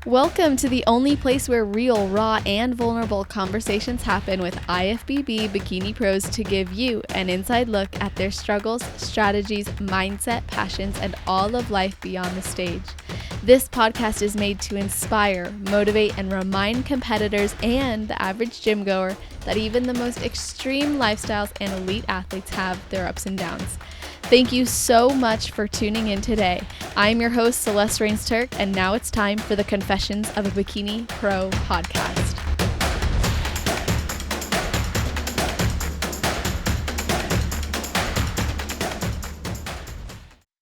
Welcome to the only place where real, raw, and vulnerable conversations happen with IFBB Bikini Pros to give you an inside look at their struggles, strategies, mindset, passions, and all of life beyond the stage. This podcast is made to inspire, motivate, and remind competitors and the average gym goer that even the most extreme lifestyles and elite athletes have their ups and downs. Thank you so much for tuning in today. I'm your host, Celeste Rains-Turk, and now it's time for the Confessions of a Bikini Pro podcast.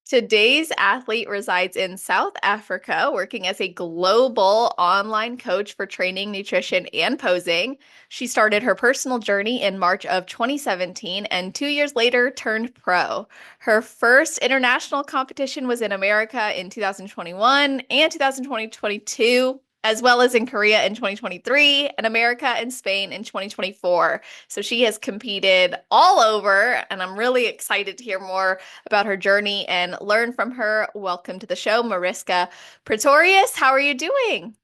Today's athlete resides in South Africa, working as a global online coach for training, nutrition, and posing. She started her personal journey in March of 2017 and 2 years later turned pro. Her first international competition was in America in 2021 and 2022, as well as in Korea in 2023 and America and Spain in 2024. So she has competed all over, and I'm really excited to hear more about her journey and learn from her. Welcome to the show, Mariska Pretorius. How are you doing?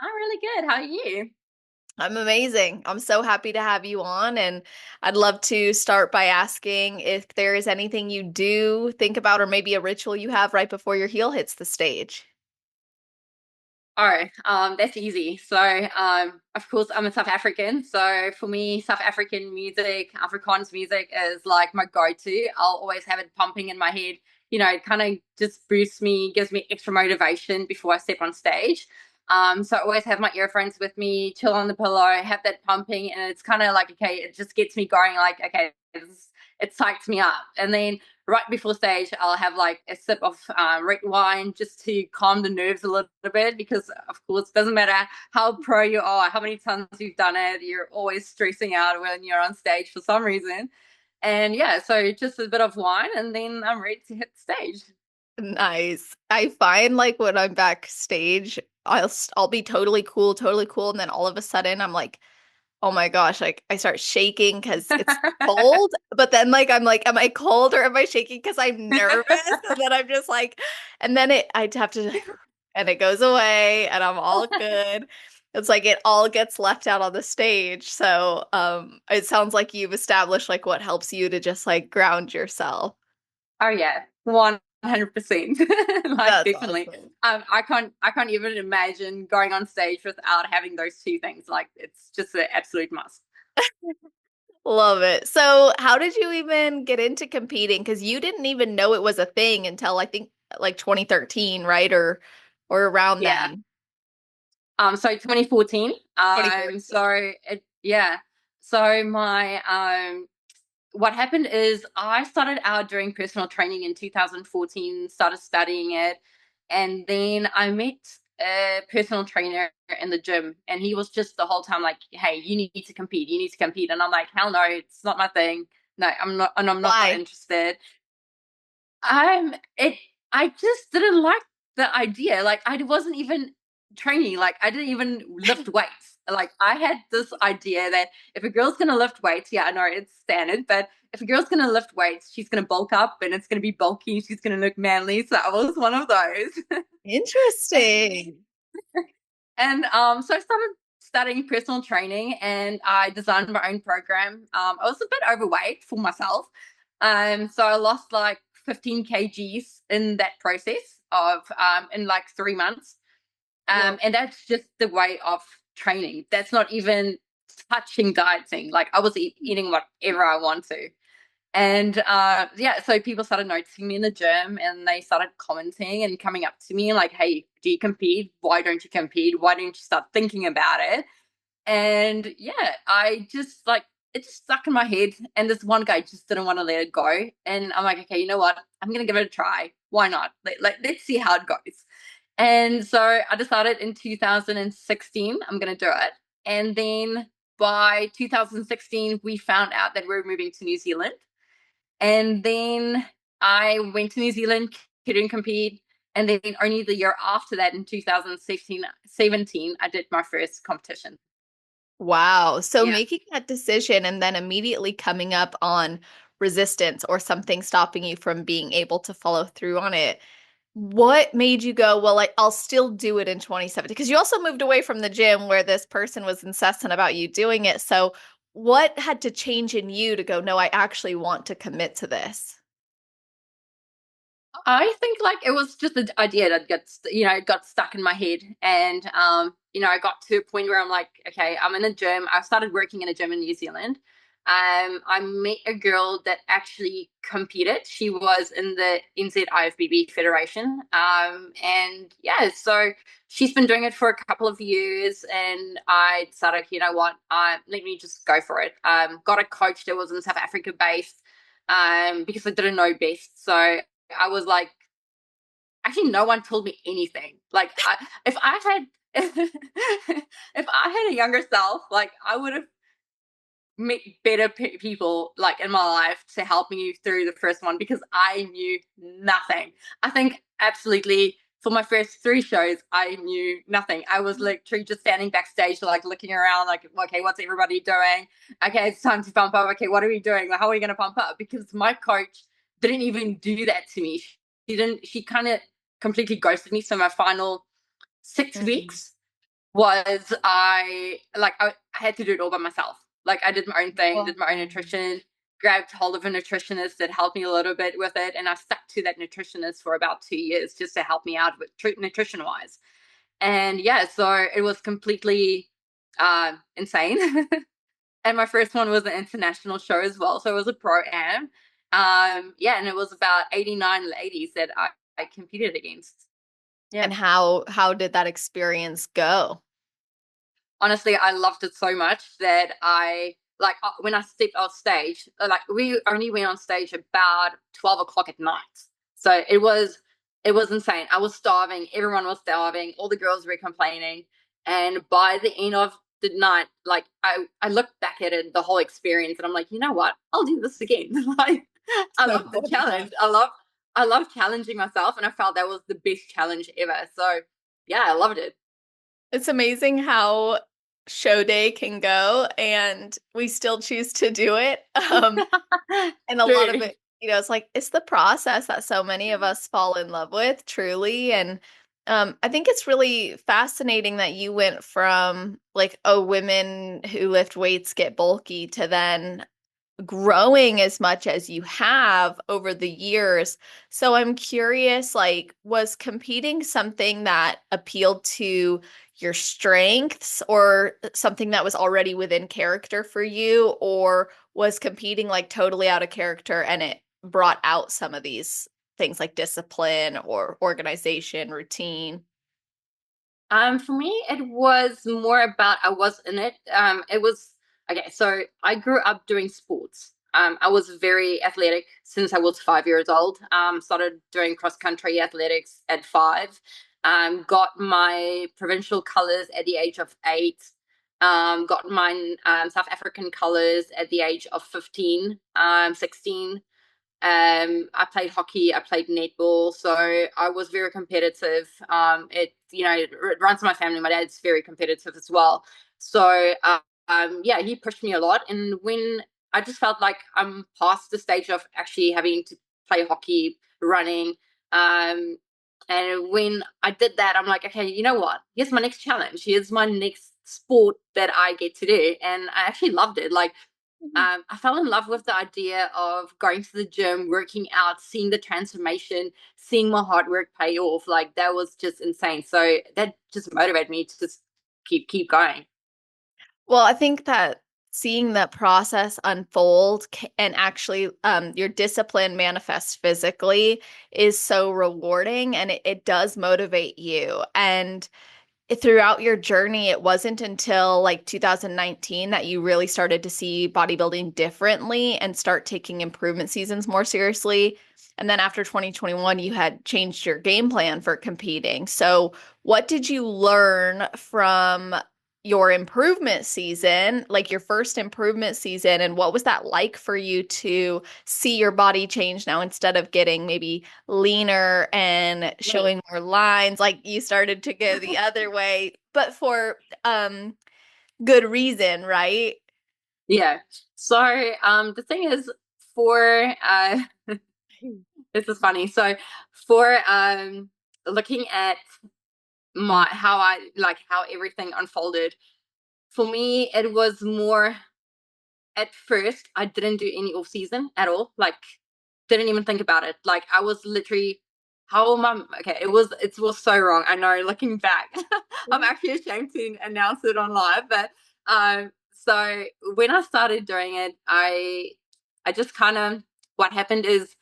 I'm really good. How are you? I'm amazing. I'm so happy to have you on, and I'd love to start by asking if there is anything you do think about or maybe a ritual you have right before your heel hits the stage. Oh, that's easy. So, of course, I'm a South African. So for me, South African music, Afrikaans music is like my go-to. I'll always have it pumping in my head. It kind of just boosts me, gives me extra motivation before I step on stage. So I always have my earphones with me, chill on the pillow, have that pumping, and it's kind of like, okay, it just gets me going. Like, okay, it psychs me up. And then right before stage, I'll have like a sip of red wine just to calm the nerves a little bit, because of course it doesn't matter how pro you are, how many times you've done it, you're always stressing out when you're on stage for some reason. And yeah, so just a bit of wine and then I'm ready to hit the stage. Nice. I find like when I'm backstage, I'll be totally cool, and then all of a sudden I'm like, oh my gosh, like I start shaking because it's cold, but then like I'm like, am I cold or am I shaking because I'm nervous? And then I'm just like, and then I'd have to, and it goes away, and I'm all good. It's like it all gets left out on the stage. So, it sounds like you've established like what helps you to just like ground yourself. Oh yeah, 100%. Like That's definitely. awesome. I can't even imagine going on stage without having those two things. Like it's just an absolute must. Love it. So, how did you even get into competing? Because you didn't even know it was a thing until I think like 2013, right? Or around Yeah. then. So 2014. 2014. Yeah. So my what happened is I started out doing personal training in 2014, started studying it, and then I met a personal trainer in the gym, and he was just the whole time like, "Hey, you need to compete. You need to compete." And I'm like, "Hell no, it's not my thing. No, I'm not, and I'm not Why? interested." I'm it. I just didn't like the idea. Like I wasn't even training. Like I didn't even lift weights. Like I had this idea that if a girl's gonna lift weights, yeah, I know it's standard, but if a girl's gonna lift weights, she's gonna bulk up and it's gonna be bulky. She's gonna look manly. So I was one of those. Interesting. So I started studying personal training and I designed my own program. I was a bit overweight for myself. So I lost like 15 kgs in that process of in like 3 months. Well, And that's just the way of training. That's not even touching dieting. Like I was eating whatever I want to. And yeah, so people started noticing me in the gym and they started commenting and coming up to me like, hey, do you compete? Why don't you compete? Why don't you start thinking about it? And yeah, I just like it just stuck in my head. And this one guy just didn't want to let it go. And I'm like, okay, you know what? I'm gonna give it a try. Why not? Let's see how it goes. And so I decided in 2016 I'm gonna do it. And then by 2016 we found out that we were moving to New Zealand. And then I went to New Zealand, couldn't compete. And then only the year after that, in 2016, 17, I did my first competition. wow. So Yeah. making that decision and then immediately coming up on resistance or something stopping you from being able to follow through on it, What made you go, well, like, I'll still do it in 2017? Because you also moved away from the gym where this person was incessant about you doing it. So, what had to change in you to go, no, I actually want to commit to this? I think like it was just the idea that it got stuck in my head, and I got to a point where I'm like, okay, I'm in a gym. I started working in a gym in New Zealand. I met a girl that actually competed. She was in the NZ IFBB Federation, and yeah, so she's been doing it for a couple of years, and I decided, you know what, let me just go for it. Got a coach that was in South Africa based, because I didn't know best, so I was like, actually, no one told me anything. Like, if I had, if I had a younger self, like, I would have met better people, like, in my life to help me through the first one because I knew nothing. I think absolutely for my first three shows, I knew nothing. I was literally just standing backstage, like, looking around, like, okay, what's everybody doing? Okay, it's time to pump up. Okay, what are we doing? How are we going to pump up? Because my coach didn't even do that to me. She didn't, she kind of completely ghosted me. So my final six Mhm. weeks was I had to do it all by myself. Like I did my own thing, Wow. did my own nutrition, grabbed hold of a nutritionist that helped me a little bit with it, and I stuck to that nutritionist for about 2 years just to help me out with nutrition wise. And yeah, so it was completely insane. And my first one was an international show as well, so it was a pro am. Yeah, and it was about 89 ladies that I competed against. Yeah. And how did that experience go? Honestly, I loved it so much that I like when I stepped off stage, like we only went on stage about 12 o'clock at night. So it was insane. I was starving, everyone was starving, all the girls were complaining. And by the end of the night, like I looked back at it, the whole experience, and I'm like, you know what? I'll do this again. Like I So love the funny. challenge. I love challenging myself, and I felt that was the best challenge ever. So yeah, I loved it. It's amazing how show day can go and we still choose to do it. And a lot of True. it, it's like it's the process that so many of us fall in love with, truly. And I think it's really fascinating that you went from like, oh, women who lift weights get bulky to then growing as much as you have over the years. So I'm curious, like, was competing something that appealed to your strengths or something that was already within character for you, or was competing like totally out of character and it brought out some of these things like discipline or organization, routine? For me, it was more about I was in it. It was okay. So I grew up doing sports. I was very athletic since I was 5 years old. Started doing cross country athletics at 5. Got my provincial colors at the age of 8. Got my South African colors at the age of 15, 16. I played hockey, I played netball, so I was very competitive. It runs in my family. My dad's very competitive as well. So, yeah, he pushed me a lot. And when I just felt like I'm past the stage of actually having to play hockey, running, and when I did that, I'm like, okay, you know what? Here's my next challenge. Here's my next sport that I get to do, and I actually loved it. Like I fell in love with the idea of going to the gym, working out, seeing the transformation, seeing my hard work pay off. Like that was just insane. So that just motivated me to just keep going. Well, I think that seeing that process unfold and actually your discipline manifest physically is so rewarding and it does motivate you. And throughout your journey, it wasn't until like 2019 that you really started to see bodybuilding differently and start taking improvement seasons more seriously. And then after 2021, you had changed your game plan for competing. So, what did you learn from your improvement season, like your first improvement season? And what was that like for you to see your body change now instead of getting maybe leaner and showing more lines, like you started to go the other way, but for good reason, right? Yeah. So the thing is, for This is funny. So for looking at my how I like how everything unfolded, for me it was more at first I didn't do any off season at all. Like didn't even think about it. Like I was literally how am I okay, it was so wrong. I know looking back. I'm actually ashamed to announce it on live, but so when I started doing it, I just kind of what happened is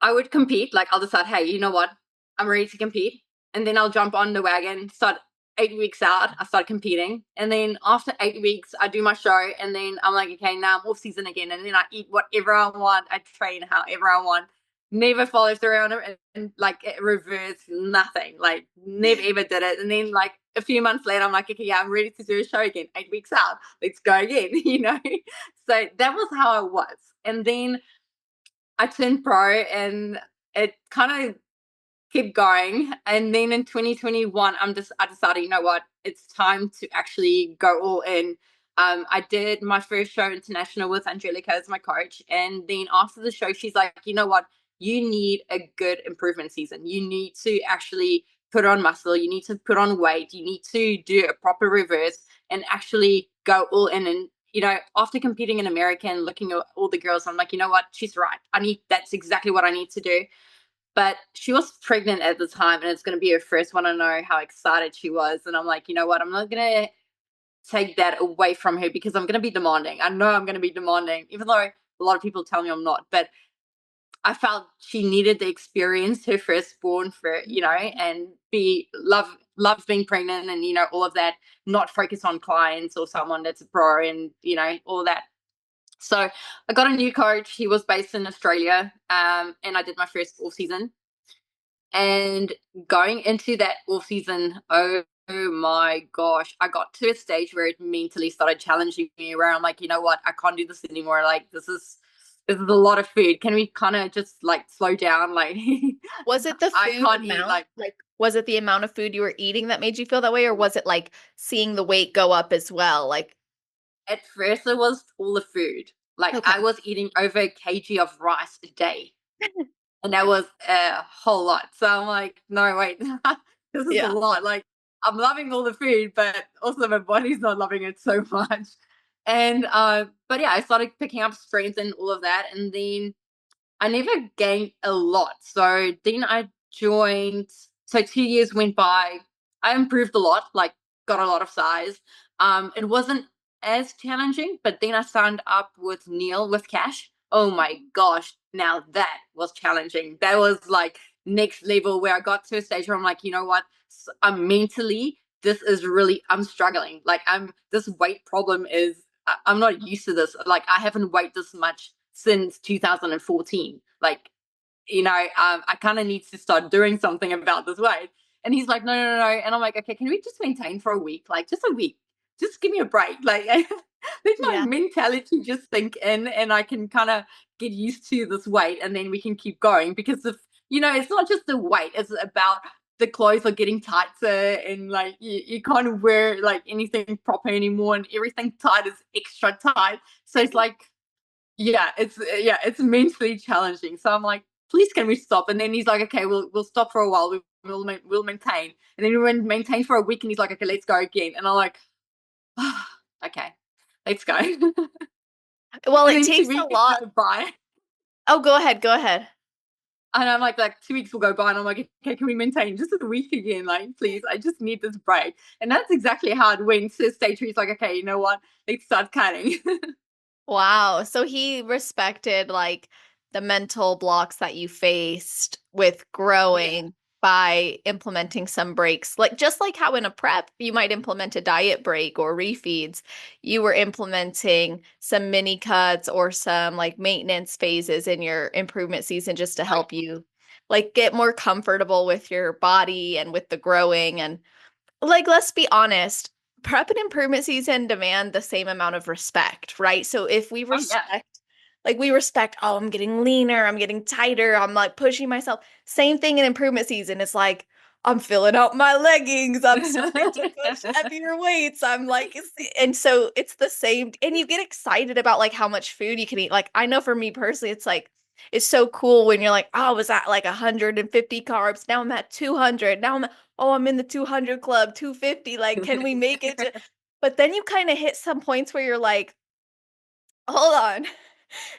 I would compete. Like I'll decide, hey, you know what? I'm ready to compete. And then I'll jump on the wagon, start 8 weeks out, I start competing. And then after 8 weeks, I do my show. And then I'm like, okay, now I'm off season again. And then I eat whatever I want. I train however I want. Never follow through on it. And like it reverse nothing. Like never ever did it. And then like a few months later, I'm like, okay, yeah, I'm ready to do a show again. 8 weeks out. Let's go again, you know? So that was how I was. And then I turned pro and it kind of kept going. And then in 2021, I decided, you know what, it's time to actually go all in. I did my first show international with Angelica as my coach. And then after the show, she's like, you know what, you need a good improvement season. You need to actually put on muscle. You need to put on weight. You need to do a proper reverse and actually go all in. And after competing in America and looking at all the girls, I'm like, you know what? She's right. That's exactly what I need to do. But she was pregnant at the time and it's going to be her first one. I know how excited she was. And I'm like, you know what? I'm not going to take that away from her because I'm going to be demanding. I know I'm going to be demanding, even though a lot of people tell me I'm not. But I felt she needed the experience, her firstborn and loves being pregnant and, all of that, not focus on clients or someone that's a pro and, all of that. So I got a new coach. He was based in Australia, and I did my first off season. And going into that off season, oh my gosh, I got to a stage where it mentally started challenging me. Where I'm like, you know what, I can't do this anymore. Like this is a lot of food. Can we kind of just like slow down? Like, Was it the I food can't eat amount? Like, was it the amount of food you were eating that made you feel that way, or was it like seeing the weight go up as well? Like, at first it was all the food. Like okay. I was eating over a kg of rice a day. And that was a whole lot. So I'm like, no, wait, this is a Yeah. lot. Like, I'm loving all the food, but also my body's not loving it so much. And but yeah, I started picking up strength and all of that, and then I never gained a lot. So then I joined. So 2 years went by. I improved a lot, like got a lot of size. It wasn't as challenging, but then I signed up with Neil with Cash. Oh my gosh, now that was challenging. That was like next level where I got to a stage where I'm like, you know what? I'm mentally, this is really, I'm struggling. Like this weight problem is, I'm not used to this. Like I haven't weighed this much since 2014. Like, I kind of need to start doing something about this weight. And he's like, no, no, no, no. And I'm like, okay, can we just maintain for a week? Like, just a week. Just give me a break. Like, let my Yeah. mentality just sink in and I can kind of get used to this weight and then we can keep going. Because it's not just the weight, it's about the clothes are getting tighter and like you can't wear like anything proper anymore and everything tight is extra tight. So it's like, it's mentally challenging. So I'm like, please, can we stop? And then he's like, okay, we'll stop for a while. We'll maintain. And then we maintain for a week, and he's like, okay, let's go again. And I'm like, oh, okay, let's go. And Well, it then two takes a weeks lot. go by, Oh, go ahead. Go ahead. and I'm like 2 weeks will go by, and I'm like, okay, can we maintain just a week again? Like, please, I just need this break. And that's exactly how it went. So stage three, he's like, okay, you know what? Let's start cutting. Wow. So he respected like the mental blocks that you faced with Yeah. growing by implementing some breaks. Like just like how in a prep you might implement a diet break or refeeds, you were implementing some mini cuts or some like maintenance phases in your improvement season just to Oh, help you like get more comfortable with your body and with the growing and like let's be honest, prep and improvement season demand the same amount of respect, right? So if we oh yeah. respect like we respect, oh, I'm getting leaner, I'm getting tighter, I'm like pushing myself. Same thing in improvement season. It's like I'm filling out my leggings, I'm starting to push heavier weights. I'm like and so it's the same and you get excited about like how much food you can eat. Like I know for me personally it's like It's so cool when you're like, oh, I was at like 150 carbs. Now I'm at 200. Now I'm in the 200 club, 250. Like, can we make it to, but then you kind of hit some points where you're like, hold on.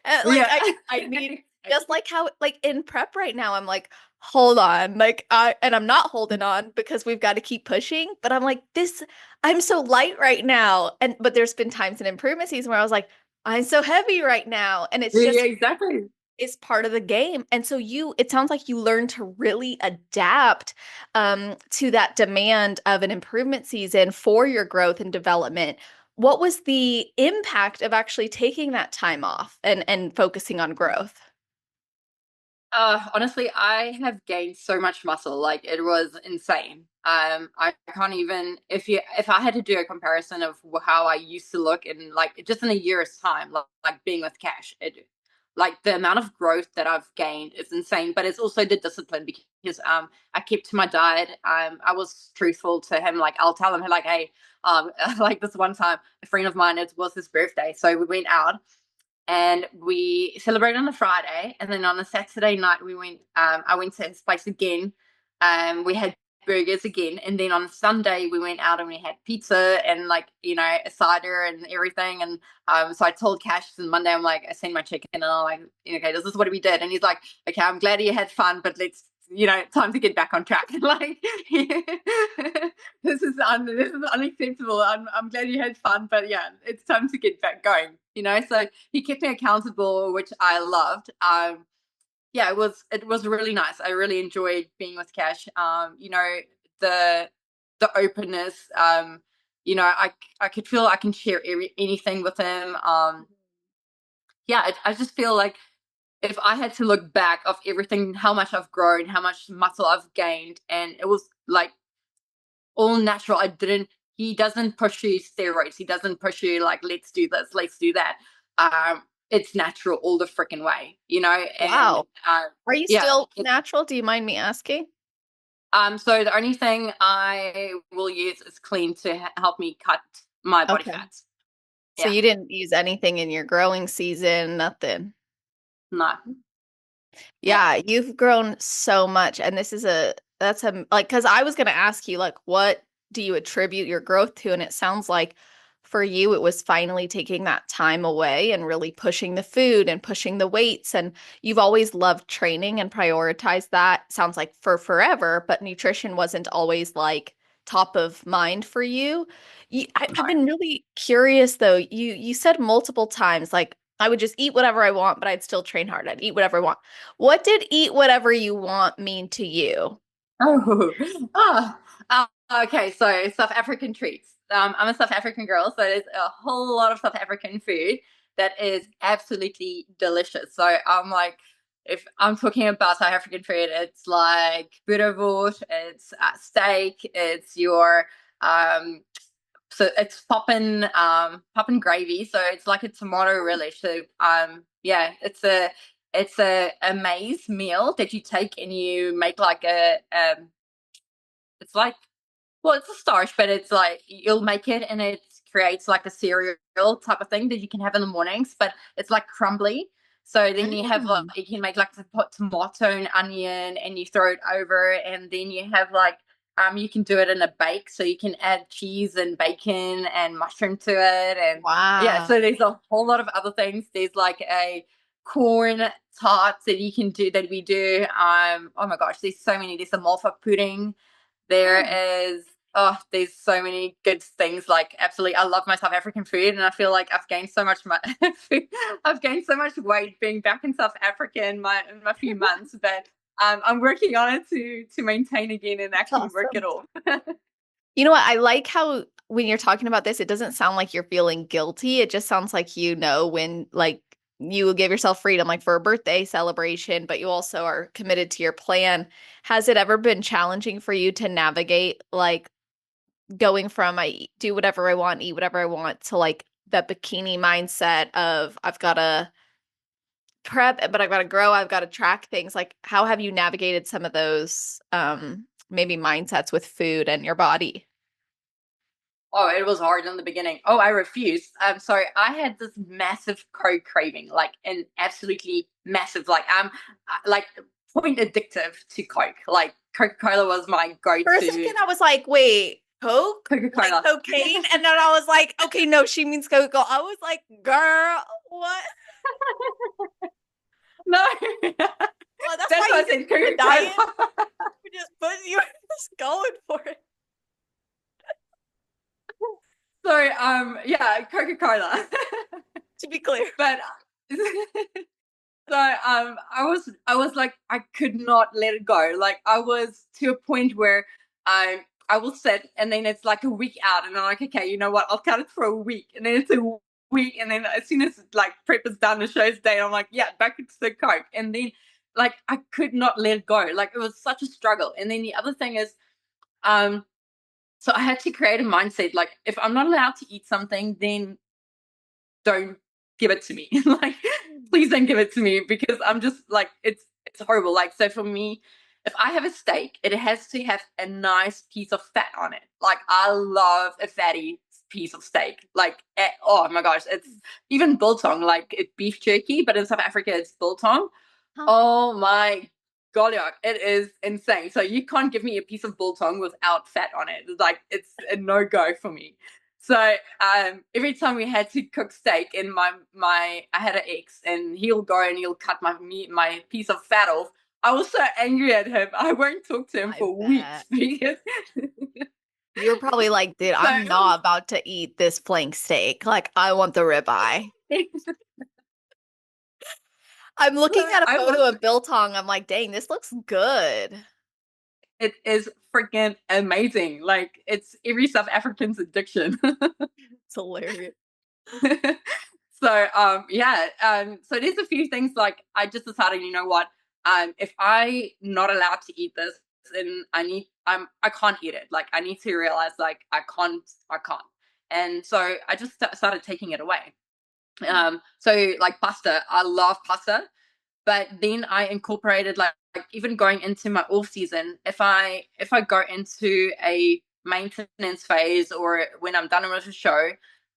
And like Yeah. I need just like how like in prep right now, I'm like, hold on. Like I'm not holding on because we've got to keep pushing, but I'm like, I'm so light right now. And but there's been times in improvement season where I was like, I'm so heavy right now. And it's Yeah, just exactly. is part of the game. And so it sounds like you learn to really adapt to that demand of an improvement season for your growth and development. What was the impact of actually taking that time off and focusing on growth? Honestly, I have gained so much muscle. Like it was insane. I can't even if I had to do a comparison of how I used to look in like just in a year's time, like being with Cash, like the amount of growth that I've gained is insane. But it's also the discipline because I kept to my diet. I was truthful to him. Like I'll tell him like, hey, like this one time, a friend of mine, it was his birthday, so we went out and we celebrated on a Friday, and then on a Saturday night we went. I went to his place again. We had burgers again, and then on Sunday we went out and we had pizza and like a cider and everything. And so I told Cash on Monday, I'm like, I sent my chicken, and I'm like, okay, this is what we did. And he's like, okay, I'm glad you had fun, but let's time to get back on track. Like this is unacceptable. I'm glad you had fun, but yeah, it's time to get back going. So he kept me accountable, which I loved. Yeah, it was really nice. I really enjoyed being with Cash. The openness. I could feel I can share anything with him. Yeah, I just feel like if I had to look back of everything, how much I've grown, how much muscle I've gained, and it was like all natural. He doesn't push you steroids. He doesn't push you like, let's do this, let's do that. It's natural all the freaking way, and Wow. Are you yeah. still natural? Do you mind me asking? So the only thing I will use is clean to help me cut my body Okay. fats. So Yeah, you didn't use anything in your growing season, nothing. no, yeah, Yeah, you've grown so much. And that's like, because I was going to ask you, like, what do you attribute your growth to? And it sounds like for you, it was finally taking that time away and really pushing the food and pushing the weights. And you've always loved training and prioritized that. Sounds like for forever, but nutrition wasn't always like top of mind for you. I've no. been really curious though. You said multiple times, like, I would just eat whatever I want, but I'd still train hard. I'd eat whatever I want. What did eat whatever you want mean to you? Oh, ah, okay. So South African treats. I'm a South African girl, so there's a whole lot of South African food that is absolutely delicious. So I'm like, if I'm talking about South African food, it's like boerewors, it's steak, it's your so it's poppin' gravy. So it's like a tomato relish. So yeah, it's a maize meal that you take and you make like it's like, well, it's a starch, but it's like you'll make it and it creates like a cereal type of thing that you can have in the mornings, but it's like crumbly. So then you have like Mm. you can make like tomato and onion and you throw it over, and then you have like you can do it in a bake, so you can add cheese and bacon and mushroom to it, and yeah, Wow. so there's a whole lot of other things. There's like a corn tarts that you can do that we do. Oh my gosh, there's so many. There's a malva pudding. There Mm. is there's so many good things. Like absolutely, I love my South African food, and I feel like I've gained so much. I've gained so much weight being back in South Africa in my few months, but I'm working on it to maintain again and That's actually work awesome. it off. You know what? I like how when you're talking about this, it doesn't sound like you're feeling guilty. It just sounds like when like you will give yourself freedom, like for a birthday celebration, but you also are committed to your plan. Has it ever been challenging for you to navigate like going from do whatever I want, eat whatever I want to like that bikini mindset of I've got to prep, but I've got to grow, I've got to track things. Like how have you navigated some of those maybe mindsets with food and your body? Oh, it was hard in the beginning. Oh, I refused. So I had this massive Coke craving, like an absolutely massive, like point addictive to Coke. Like Coca-Cola was my For a go-to. second, I was like, wait, Coke? Like Coca-Cola. cocaine? And then I was like, okay, no, she means Coca. I was like, girl, what? No, Well, that's that's why why you I did said the diet. Coca-Cola. You just put you were just going for it. So yeah, Coca-Cola. To be clear. But so I was like I could not let it go. Like I was to a point where I will sit and then it's like a week out and I'm like, okay, you know what? I'll cut it for a week. And then it's a week and then as soon as like prep is done, the show's day, I'm like, yeah, back into the Coke. And then like I could not let it go. Like it was such a struggle. And then the other thing is um so I had to create a mindset like if I'm not allowed to eat something, then don't give it to me. Like, please don't give it to me because I'm just like it's horrible. Like, so for me, if I have a steak, it has to have a nice piece of fat on it. Like, I love a fatty piece of steak. Like, oh my gosh, it's even biltong, like it's beef jerky, but in South Africa it's biltong. Huh. Oh my golly, it is insane. So you can't give me a piece of biltong without fat on it. Like it's a no go for me. So every time we had to cook steak, and I had an ex, and he'll go and he'll cut my piece of fat off. I was so angry at him. I won't talk to him I for weeks bet. because You were probably like, dude, so I'm not about to eat this flank steak. Like, I want the ribeye. I'm so looking at a I photo was of biltong. I'm like, dang, this looks good. it is freaking amazing. Like it's every South African's addiction. It's hilarious. So yeah, so there's a few things like I just decided, you know what, if I not allowed to eat this, then I can't eat it. Like I need to realize like I can't. And so I just started taking it away. So like pasta, I love pasta, but then I incorporated like even going into my off season, if I go into a maintenance phase or when I'm done with a show,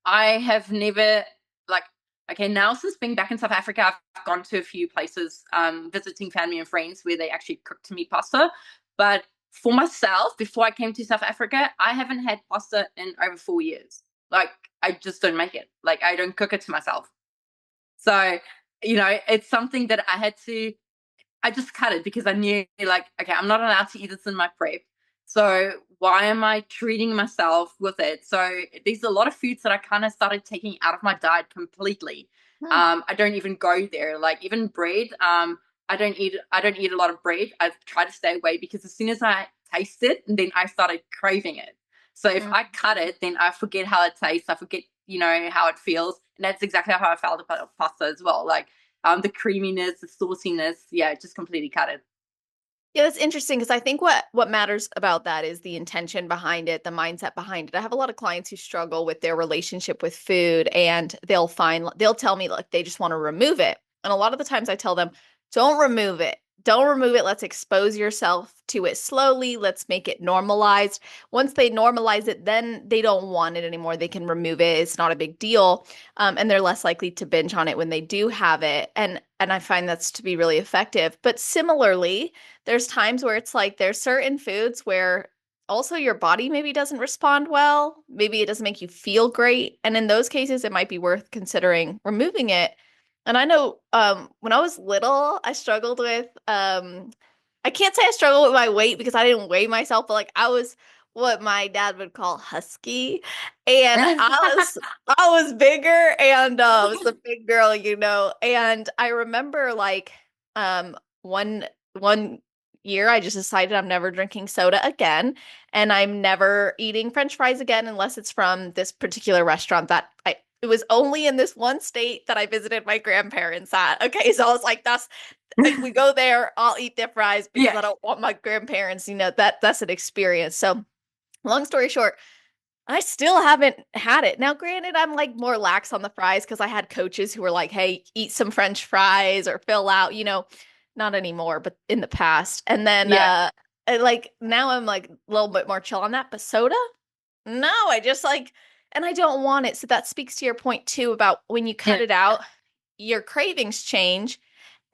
I have never like okay, now since being back in South Africa, I've gone to a few places visiting family and friends where they actually cook to me pasta. But for myself, before I came to South Africa, I haven't had pasta in over 4 years. Like I just don't make it. Like I don't cook it to myself. So, it's something that I just cut it because I knew, like, okay, I'm not allowed to eat this in my prep. So, why am I treating myself with it? So, there's a lot of foods that I kind of started taking out of my diet completely. Hmm. I don't even go there. Like, even bread, I don't eat a lot of bread. I try to stay away because as soon as I taste it, then I started craving it. So if I cut Mhm. it, then I forget how it tastes. I forget, how it feels. And that's exactly how I felt about pasta as well. Like the creaminess, the sauciness, yeah, just completely cut it. Yeah, that's interesting because I think what matters about that is the intention behind it, the mindset behind it. I have a lot of clients who struggle with their relationship with food and they'll tell me like they just want to remove it. And a lot of the times I tell them, don't remove it. Don't remove it. Let's expose yourself to it slowly. Let's make it normalized. Once they normalize it, then they don't want it anymore. They can remove it. It's not a big deal. And they're less likely to binge on it when they do have it. And I find that's to be really effective. But similarly, there's times where it's like there's certain foods where also your body maybe doesn't respond well. Maybe it doesn't make you feel great. And in those cases, it might be worth considering removing it. And I know when I was little, I struggled with I can't say I struggled with my weight because I didn't weigh myself, but like I was what my dad would call husky. And I was bigger and I was a big girl, And I remember like one one year I just decided I'm never drinking soda again and I'm never eating French fries again unless it's from this particular restaurant that I it was only in this one state that I visited my grandparents at. Okay, so I was like, that's if we go there, I'll eat their fries because Yeah. I don't want my grandparents, that's an experience. So long story short, I still haven't had it. Now, granted, I'm like more lax on the fries because I had coaches who were like, hey, eat some French fries or fill out, not anymore, but in the past. And then Yeah. and like now I'm like a little bit more chill on that. But soda? no, I just like, and I don't want it. So that speaks to your point too about when you cut Yeah, it out, your cravings change.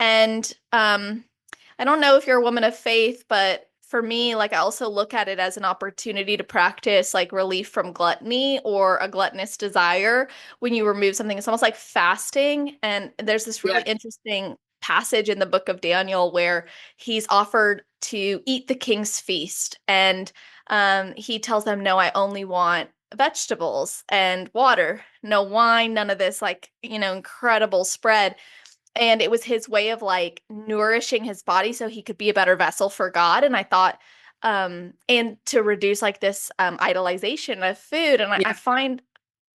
And I don't know if you're a woman of faith, but for me, like I also look at it as an opportunity to practice like relief from gluttony or a gluttonous desire when you remove something. It's almost like fasting. And there's this really yeah, interesting passage in the book of Daniel where he's offered to eat the king's feast. And he tells them, no, I only want vegetables and water, no wine, none of this like, incredible spread. And it was his way of like nourishing his body so he could be a better vessel for God. And I thought, and to reduce like this idolization of food. And I yeah. find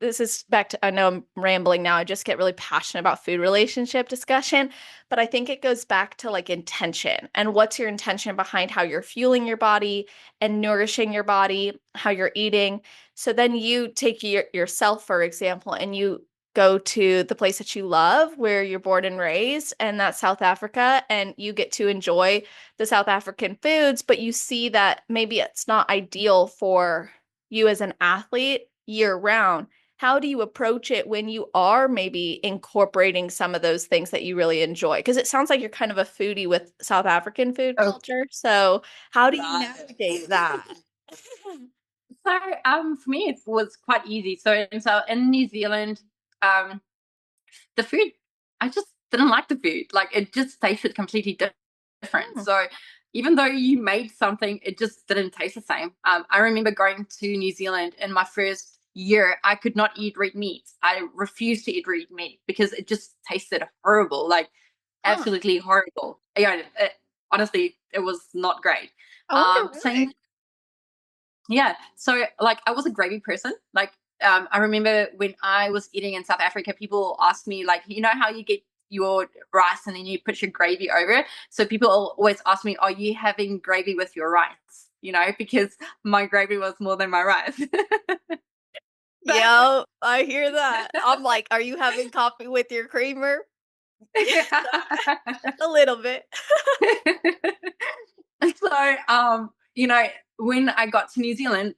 this is back to, I know I'm rambling now. I just get really passionate about food relationship discussion, but I think it goes back to like intention and what's your intention behind how you're fueling your body and nourishing your body, how you're eating. So then you take yourself, for example, and you go to the place that you love where you're born and raised, and that's South Africa, and you get to enjoy the South African foods, but you see that maybe it's not ideal for you as an athlete year round. How do you approach it when you are maybe incorporating some of those things that you really enjoy? Because it sounds like you're kind of a foodie with South African food Oh, culture. So, how do you love navigate that? it. So, for me, it was quite easy. So in New Zealand, um, the food, I just didn't like the food. Like it just tasted completely different. Hmm. So even though you made something, it just didn't taste the same. I remember going to New Zealand in my first year, I could not eat red meat. I refused to eat red meat because it just tasted horrible, like Huh. absolutely horrible. Yeah, honestly, it was not great. I wonder why. Same, yeah. So like I was a gravy person. Like I remember when I was eating in South Africa, people asked me like, you know how you get your rice and then you put your gravy over it. So people always ask me, are you having gravy with your rice? You know, because my gravy was more than my rice. But Yeah, I hear that. I'm like, are you having coffee with your creamer? A little bit. so when I got to New Zealand,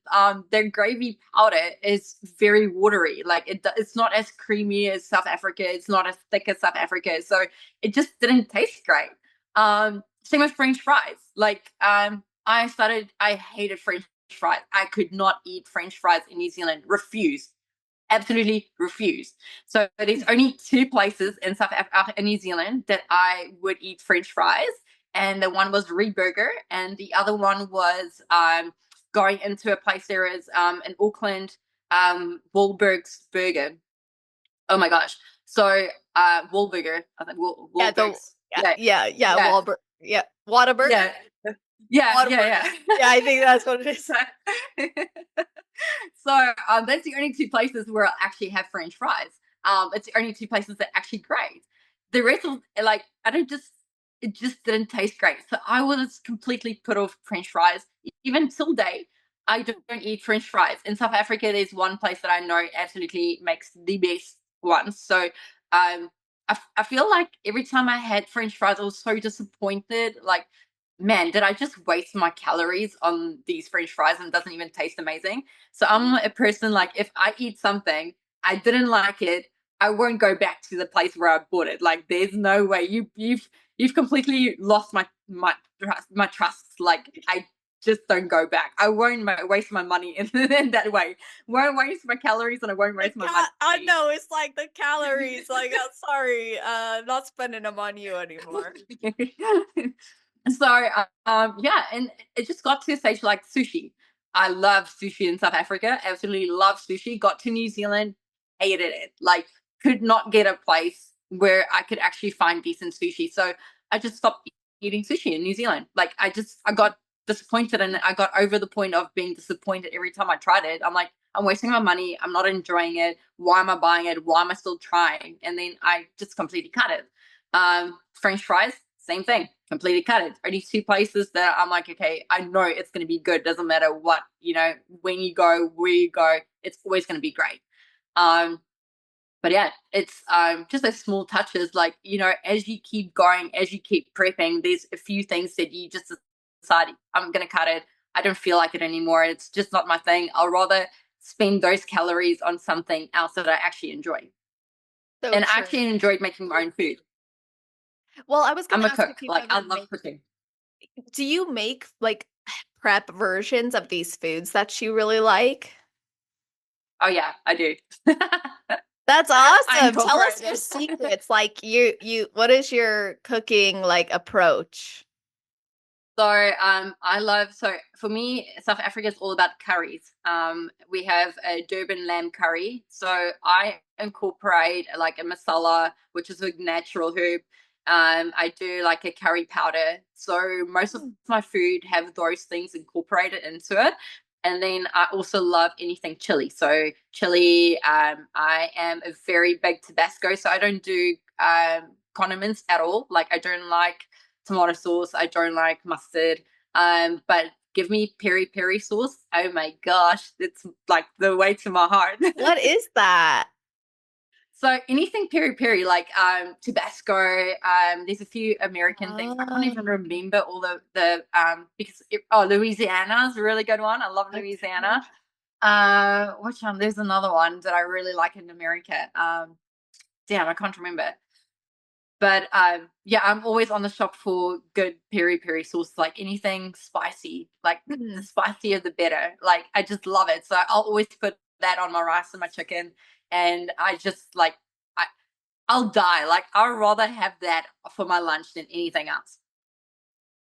their gravy powder is very watery. Like it's not as creamy as South Africa. It's not as thick as South Africa. So it just didn't taste great. Same with French fries. Like I hated French fries. I could not eat French fries in New Zealand. Refused. Absolutely refused. So there's only two places in in New Zealand that I would eat French fries, and the one was Reburger, and the other one was going into a place there is in Auckland, Wahlberg's Burger. Oh my gosh! So Wahlburger, I think Yeah, the Wahlberg's. Yeah, yeah, yeah, Wahlberg. Yeah, Whataburger? yeah, yeah, Whataburger. yeah, Yeah, I think that's what it is. yeah. So that's the only two places where I actually have French fries. It's the only two places that actually great. The rest of like I don't just it just didn't taste great. So I was completely put off French fries. Even till date, I don't eat French fries. In South Africa, there's one place that I know absolutely makes the best ones. So I feel like every time I had French fries, I was so disappointed. Like man, did I just waste my calories on these French fries and it doesn't even taste amazing? So I'm a person like if I eat something, I didn't like it, I won't go back to the place where I bought it. Like there's no way you've completely lost my trust. Like I just don't go back. I won't waste my money in that way. Won't waste my calories and I won't waste my I money. know it's like the calories. Like, sorry, not spending them on you anymore. So yeah, and it just got to a stage like sushi. I love sushi in South Africa, absolutely love sushi. Got to New Zealand, hated it. Like could not get a place where I could actually find decent sushi. So I just stopped eating sushi in New Zealand. Like I got disappointed and I got over the point of being disappointed every time I tried it. I'm like, I'm wasting my money. I'm not enjoying it. Why am I buying it? Why am I still trying? And then I just completely cut it. French fries, same thing. Completely cut it. Only two places that I'm like, okay, I know it's going to be good. Doesn't matter what, when you go, where you go, it's always going to be great. Um, but yeah, it's just those small touches. Like, as you keep going, as you keep prepping, there's a few things that you just decide, I'm going to cut it. I don't feel like it anymore. It's just not my thing. I'll rather spend those calories on something else that I actually enjoy. So And I true. actually enjoyed making my own food. Well, I was going I'm to a ask cook. if you've Like, I ever love made, cooking. do you make like prep versions of these foods that you really like? Oh yeah, I do. That's I awesome. Tell us incorporate your it. secrets. Like what is your cooking like approach? So I love, so for me, South Africa is all about curries. We have a Durban lamb curry. So I incorporate like a masala, which is a natural herb. I do like a curry powder. So most of Mm. my food have those things incorporated into it. And then I also love anything chili. So chili, I am a very big Tabasco. So I don't do condiments at all. Like I don't like tomato sauce. I don't like mustard. But give me peri peri sauce. Oh my gosh, it's like the way to my heart. What is that? So anything peri peri, like Tabasco. There's a few American things. I can't Oh, even remember all the because oh, Louisiana is a really good one. I love okay. Louisiana. Which one? There's another one that I really like in America. Damn, I can't remember. But yeah, I'm always on the shop for good peri peri sauce, like anything spicy. Like the Hmm. spicier the better. Like I just love it. So I'll always put that on my rice and my chicken. And I just like I I'll die. Like I'd rather have that for my lunch than anything else.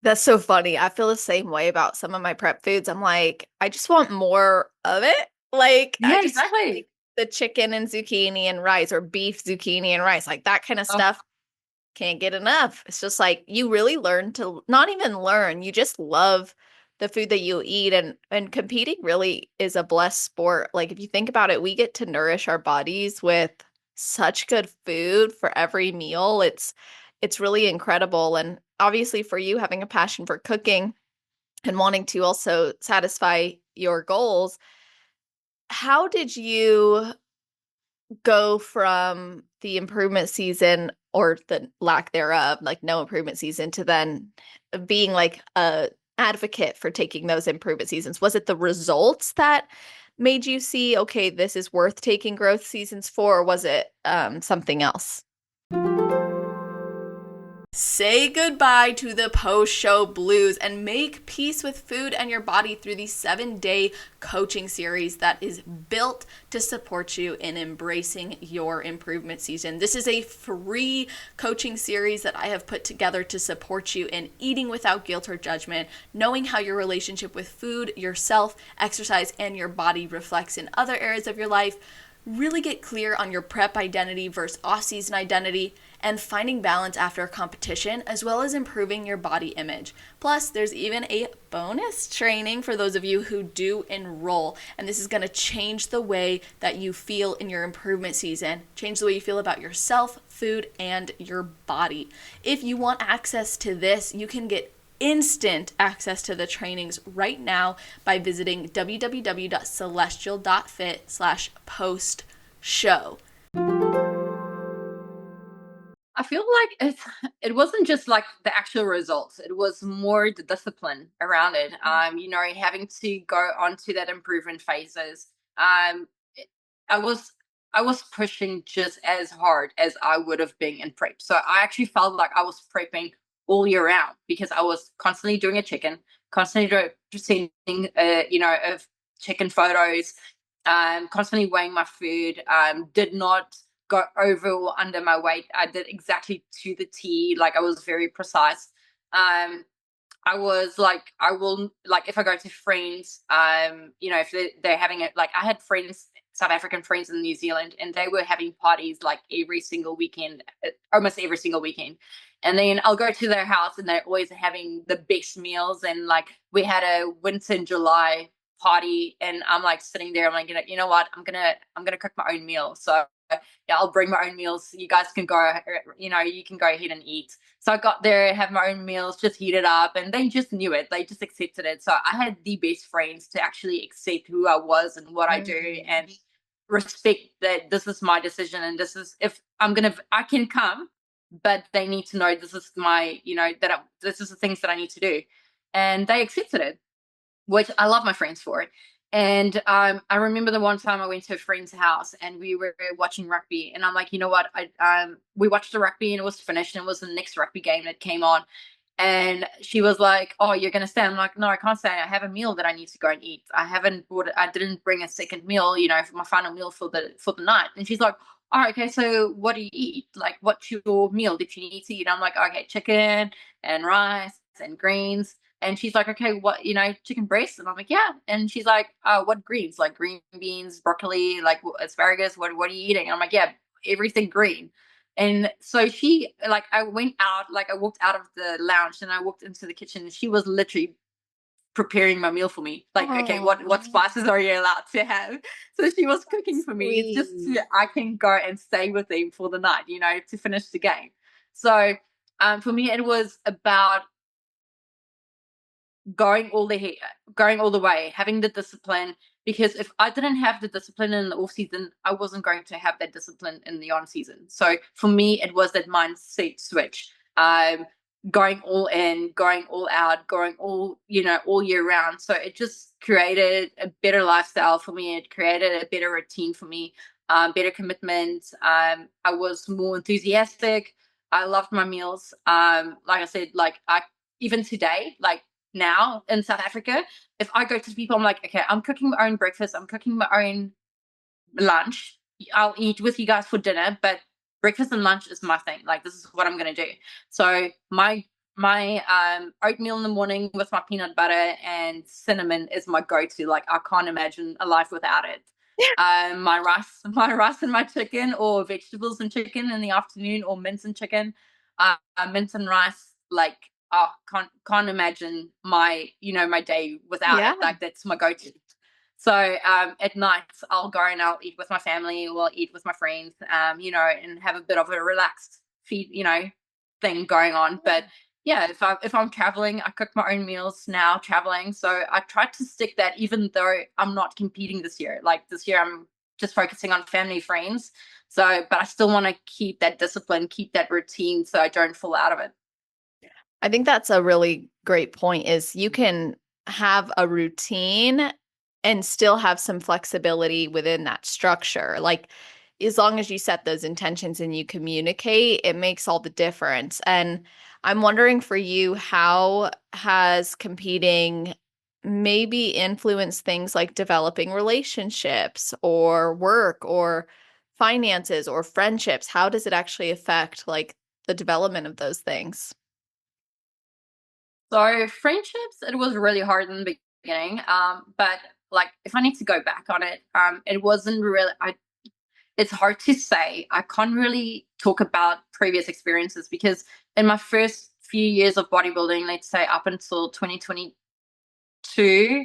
That's so funny. I feel the same way about some of my prep foods. I'm like, I just want more of it. Like, I Yeah, just like exactly. the chicken and zucchini and rice or beef, zucchini and rice, like that kind of Oh, stuff. Can't get enough. It's just like you really learn to not even learn, you just love the food that you eat and competing really is a blessed sport. Like if you think about it, we get to nourish our bodies with such good food for every meal. It's really incredible and obviously for you having a passion for cooking and wanting to also satisfy your goals, how did you go from the improvement season or the lack thereof, like no improvement season, to then being like a advocate for taking those improvement seasons? Was it the results that made you see, okay, this is worth taking growth seasons for, or was it something else? Say goodbye to the post show blues and make peace with food and your body through the 7-day coaching series that is built to support you in embracing your improvement season. This is a free coaching series that I have put together to support you in eating without guilt or judgment, knowing how your relationship with food, yourself, exercise, and your body reflects in other areas of your life. Really get clear on your prep identity versus off-season identity and finding balance after a competition, as well as improving your body image. Plus, there's even a bonus training for those of you who do enroll, and this is going to change the way that you feel in your improvement season, change the way you feel about yourself, food, and your body. If you want access to this, you can get instant access to the trainings right now by visiting www.celestial.fit/post show. I feel like it wasn't just like the actual results. It was more the discipline around it. Having to go onto that improvement phases. Um, it- I was I was pushing just as hard as I would have been in prep. So I actually felt like I was prepping all year round because I was constantly doing a chicken, constantly sending of chicken photos, constantly weighing my food. Did not go over or under my weight. I did exactly to the T. Like I was very precise. Um, I was like, I will like if I go to friends, if they're having it. Like I had friends, South African friends in New Zealand, and they were having parties like every single weekend, almost every single weekend. And then I'll go to their house, and they're always having the best meals. And like we had a winter in July party, and I'm like sitting there. I'm like, you know what? I'm gonna cook my own meal. So yeah, I'll bring my own meals. You guys can go, you can go ahead and eat. So I got there, have my own meals, just heat it up, and they just knew it. They just accepted it. So I had the best friends to actually accept who I was and what I do Mm. and respect that this is my decision and this is if I can come, but they need to know this is my, this is the things that I need to do. And they accepted it, which I love my friends for. And I remember the one time I went to a friend's house and we were watching rugby, and I'm like, you know what? We watched the rugby and it was finished, and it was the next rugby game that came on. And she was like, "Oh, you're gonna stay?" I'm like, "No, I can't stay. I have a meal that I need to go and eat. I didn't bring a second meal, for my final meal for the night." And she's like, "Oh, okay. So what do you eat? Like, what's your meal that you need to eat?" I'm like, "Okay, chicken and rice and greens." And she's like, "Okay, what, chicken breast?" And I'm like, "Yeah." And she's like, "What greens? Like green beans, broccoli, like asparagus. What are you eating?" And I'm like, "Yeah, everything green." And so she, like, I went out, like, I walked out of the lounge and I walked into the kitchen, and she was literally preparing my meal for me. Like, okay, what Oh, spices are you allowed to have? So she was cooking that's for me. It's just so sweet. I can go and stay with them for the night, to finish the game. So for me, it was about going all going all the way, having the discipline. Because if I didn't have the discipline in the off season, I wasn't going to have that discipline in the on season. So for me, it was that mindset switch. Going all in, going all out, going all year round. So it just created a better lifestyle for me. It created a better routine for me, better commitment. I was more enthusiastic. I loved my meals. Like I said, like I even today, like now in South Africa, if I go to people, I'm like, okay, I'm cooking my own breakfast, I'm cooking my own lunch. I'll eat with you guys for dinner, but breakfast and lunch is my thing. Like, this is what I'm gonna do. So my oatmeal in the morning with my peanut butter and cinnamon is my go-to. Like, I can't imagine a life without it. My rice and my chicken, or vegetables and chicken in the afternoon, or mince and chicken, mince and rice. Like, oh, can't imagine my day without Yeah. it. Like, that's my go-to. So at night, I'll go and I'll eat with my family, or I'll eat with my friends, and have a bit of a relaxed feed, thing going on. But yeah, if I'm traveling, I cook my own meals now traveling. So I try to stick that, even though I'm not competing this year. Like, this year, I'm just focusing on family, friends. So, but I still want to keep that discipline, keep that routine, so I don't fall out of it. I think that's a really great point is you can have a routine and still have some flexibility within that structure. Like as long as you set those intentions and you communicate, it makes all the difference. And I'm wondering for you, how has competing maybe influenced things like developing relationships or work or finances or friendships? How does it actually affect like the development of those things? So friendships, it was really hard in the beginning. But like, if I need to go back on it, it wasn't really. It's hard to say. I can't really talk about previous experiences, because in my first few years of bodybuilding, let's say up until 2022,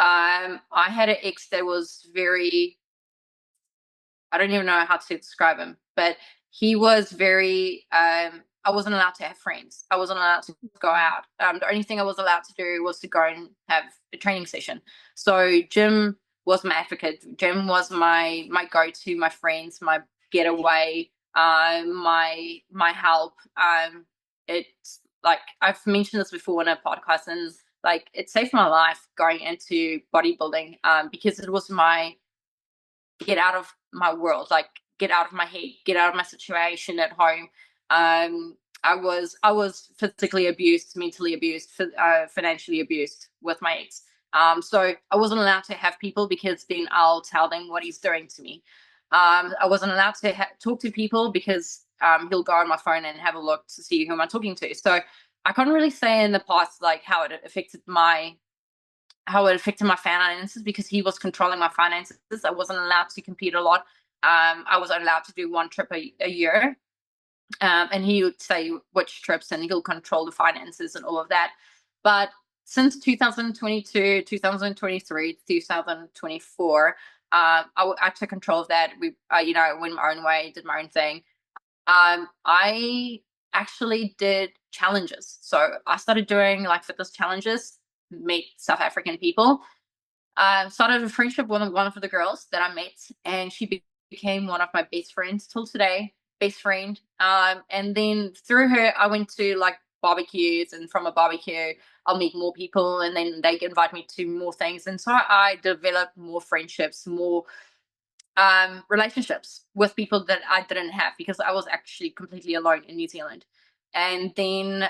I had an ex that was very, I don't even know how to describe him, but he was very. I wasn't allowed to have friends. I wasn't allowed to go out. The only thing I was allowed to do was to go and have a training session. So gym was my advocate. Gym was my go to, my friends, my getaway, my help. It's like, I've mentioned this before in a podcast, and like, it saved my life going into bodybuilding, because it was my get out of my world, like, get out of my head, get out of my situation at home. I was physically abused, mentally abused, financially abused with my ex. So I wasn't allowed to have people, because then I'll tell them what he's doing to me. I wasn't allowed to talk to people, because he'll go on my phone and have a look to see who am I talking to. So I can't really say in the past, like, how it affected my finances, because he was controlling my finances. I wasn't allowed to compete a lot. I was allowed to do one trip a year, and he would say which trips, and he'll control the finances and all of that. But since 2022, 2023, 2024, I took control of that. I went my own way, did my own thing. I actually did challenges. So I started doing like fitness challenges, meet South African people. Started a friendship with one of the girls that I met, and she became one of my best friends till today. Best friend. And then through her, I went to like barbecues, and from a barbecue, I'll meet more people, and then they invite me to more things. And so I develop more friendships, more relationships with people that I didn't have because I was actually completely alone in New Zealand. And then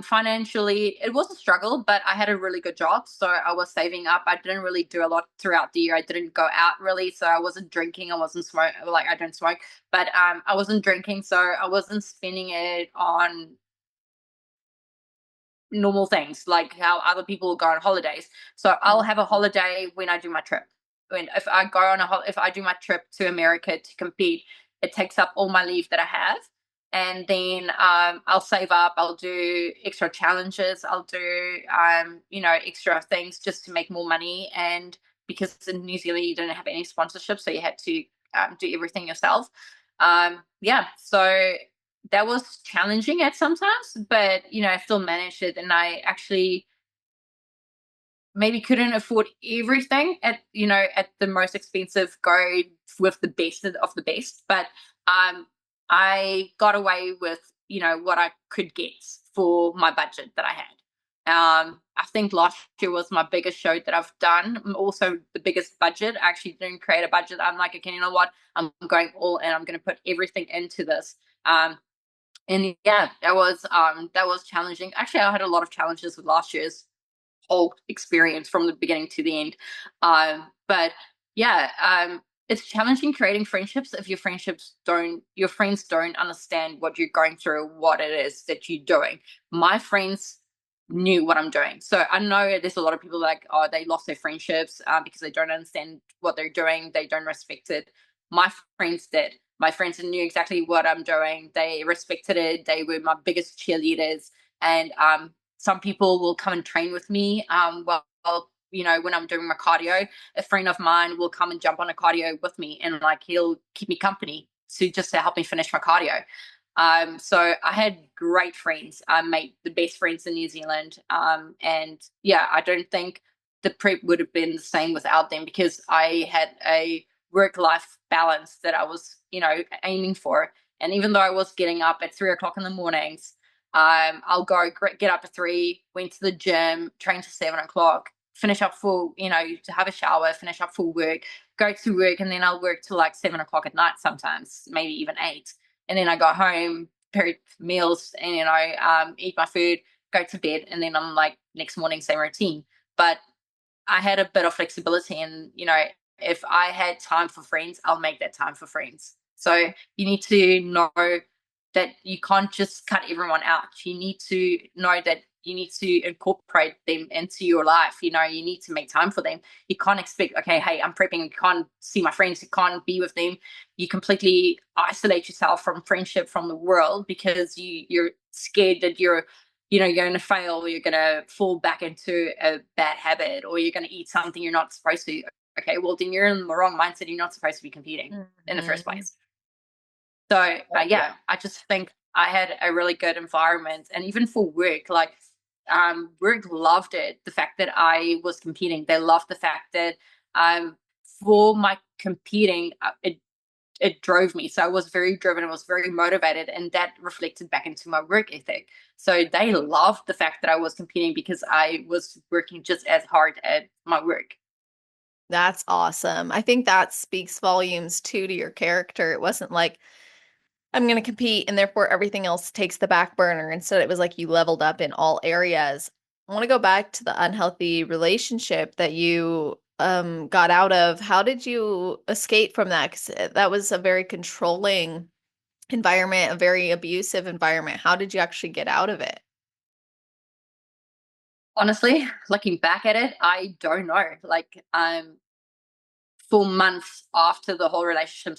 financially, it was a struggle, but I had a really good job. So I was saving up. I didn't really do a lot throughout the year. I didn't go out really. So I wasn't drinking. I wasn't smoke. Like, I don't smoke, but I wasn't drinking. So I wasn't spending it on normal things like how other people go on holidays. So I'll have a holiday when I do my trip. When if I go on if I do my trip to America to compete, it takes up all my leave that I have, and then I'll save up. I'll do extra challenges. I'll do extra things just to make more money. And because in New Zealand you didn't have any sponsorship, so you had to do everything yourself. Yeah, so that was challenging at sometimes, but I still managed it, and I actually maybe couldn't afford everything at the most expensive go with the best of the best, but I got away with what I could get for my budget that I had. I think last year was my biggest show that I've done. Also, the biggest budget. I actually didn't create a budget. I'm like, okay, you know what? I'm going all in. I'm going to put everything into this. And yeah, that was challenging. Actually, I had a lot of challenges with last year's whole experience from the beginning to the end. But yeah, it's challenging creating friendships if your friends don't understand what you're going through, what it is that you're doing. My friends knew what I'm doing. So I know there's a lot of people like, oh, they lost their friendships because they don't understand what they're doing. They don't respect it. My friends did. My friends knew exactly what I'm doing. They respected it. They were my biggest cheerleaders. And some people will come and train with me. When I'm doing my cardio, a friend of mine will come and jump on a cardio with me, and like he'll keep me company to help me finish my cardio. So I had great friends. I made the best friends in New Zealand. And yeah, I don't think the prep would have been the same without them, because I had a work-life balance that I was, aiming for. And even though I was getting up at 3 o'clock in the mornings, I'll get up at 3, went to the gym, train to 7 o'clock, finish up for, to have a shower, finish up for work, go to work, and then I'll work till like 7 o'clock at night sometimes, maybe even 8. And then I go home, prepare meals, and eat my food, go to bed, and then I'm like next morning same routine. But I had a bit of flexibility, and if I had time for friends, I'll make that time for friends. So you need to know that you can't just cut everyone out. You need to know that you need to incorporate them into your life. You need to make time for them. You can't expect, okay, hey, I'm prepping, you can't see my friends, you can't be with them. You completely isolate yourself from friendship, from the world, because you're scared that you're going to fail, or you're going to fall back into a bad habit, or you're going to eat something you're not supposed to. Okay, well, then you're in the wrong mindset. You're not supposed to be competing in the first Mhm. place. So yeah, I just think I had a really good environment, and even for work, like work loved it. The fact that I was competing, they loved the fact that for my competing, it drove me. So I was very driven, I was very motivated, and that reflected back into my work ethic. So they loved the fact that I was competing because I was working just as hard at my work. That's awesome. I think that speaks volumes too to your character. It wasn't like, I'm going to compete and therefore everything else takes the back burner. Instead, it was like you leveled up in all areas. I want to go back to the unhealthy relationship that you got out of. How did you escape from that? Because that was a very controlling environment, a very abusive environment. How did you actually get out of it? Honestly, looking back at it, I don't know. Like, for months after the whole relationship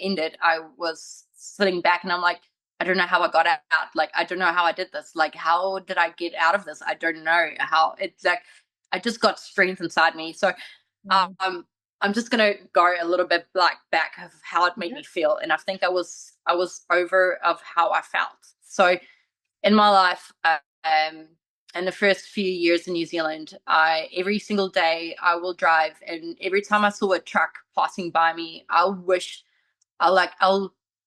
ended, I was sitting back and I'm like, I don't know how I got out. Like, I don't know how I did this. Like, how did I get out of this? I don't know how. It's like I just got strength inside me. So Mm. um I'm just gonna go a little bit back of how it made Yeah. me feel. And I think I was over of how I felt. So in my life, in the first few years in New Zealand, I every single day I will drive, and every time I saw a truck passing by me, I'll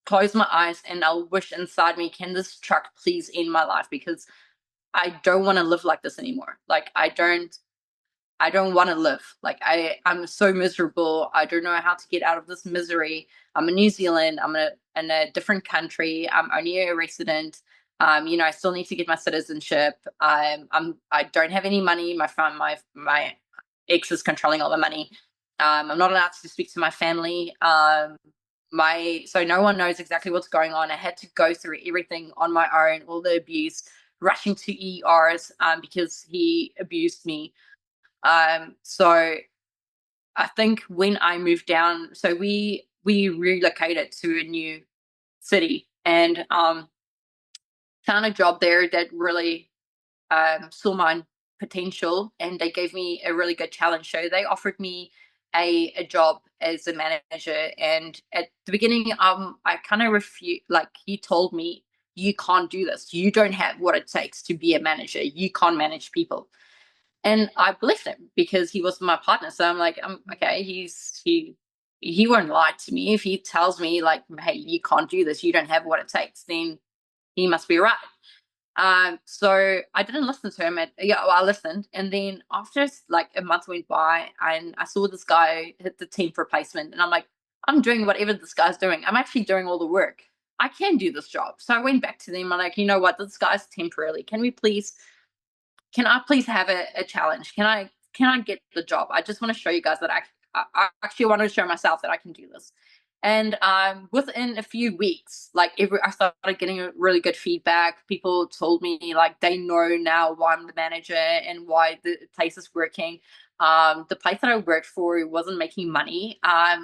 close my eyes and I'll wish inside me, can this truck please end my life? Because I don't want to live like this anymore. Like I don't want to live. Like I'm so miserable. I don't know how to get out of this misery. I'm in New Zealand. In a different country. I'm only a resident. I still need to get my citizenship. I don't have any money. My ex is controlling all the money. I'm not allowed to speak to my family. So no one knows exactly what's going on. I had to go through everything on my own, all the abuse, rushing to ERs because he abused me. So I think when I moved down, so we relocated to a new city and found a job there that really saw my potential, and they gave me a really good challenge. So they offered me a job as a manager, and at the beginning, I kind of refused. Like he told me, "You can't do this. You don't have what it takes to be a manager. You can't manage people." And I believed him because he was my partner. So I'm like, okay, he won't lie to me. If he tells me like, hey, you can't do this, you don't have what it takes, then he must be right. So I didn't listen to him. I listened, and then after like a month went by, and I saw this guy hit the 10th replacement, and I'm like, I'm doing whatever this guy's doing. I'm actually doing all the work. I can do this job. So I went back to them. I'm like, you know what? This guy's temporarily. Can I please have a challenge? Can I get the job? I just want to show you guys that I actually want to show myself that I can do this. And within a few weeks, like I started getting really good feedback. People told me like they know now why I'm the manager and why the place is working. The place that I worked for wasn't making money.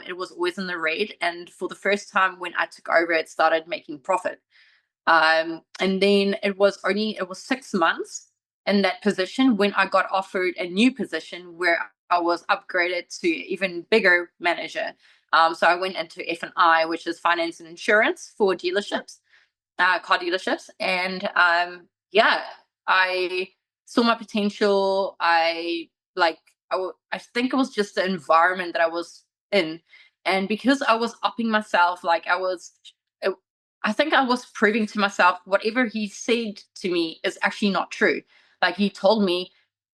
It was always in the red. And for the first time when I took over, it started making profit. And then it was 6 months in that position when I got offered a new position where I was upgraded to even bigger manager. So I went into F&I, which is finance and insurance for dealerships, car dealerships, and yeah, I saw my potential. I think it was just the environment that I was in, and because I was upping myself, I think I was proving to myself whatever he said to me is actually not true. Like he told me,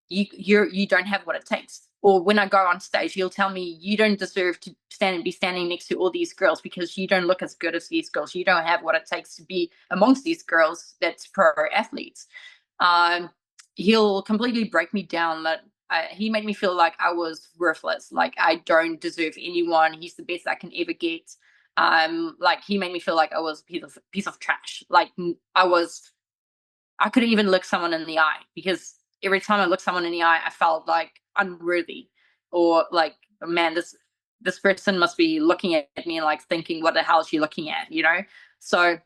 you don't have what it takes. Or when I go on stage, he'll tell me you don't deserve to be standing next to all these girls because you don't look as good as these girls. You don't have what it takes to be amongst these girls that's pro athletes. Um, he'll completely break me down. That he made me feel like I was worthless, like I don't deserve anyone. He's the best I can ever get. Like he made me feel like I was a piece of trash. Like I couldn't even look someone in the eye because every time I looked someone in the eye, I felt like unworthy, or like, man, this person must be looking at me and like thinking, what the hell is she looking at? So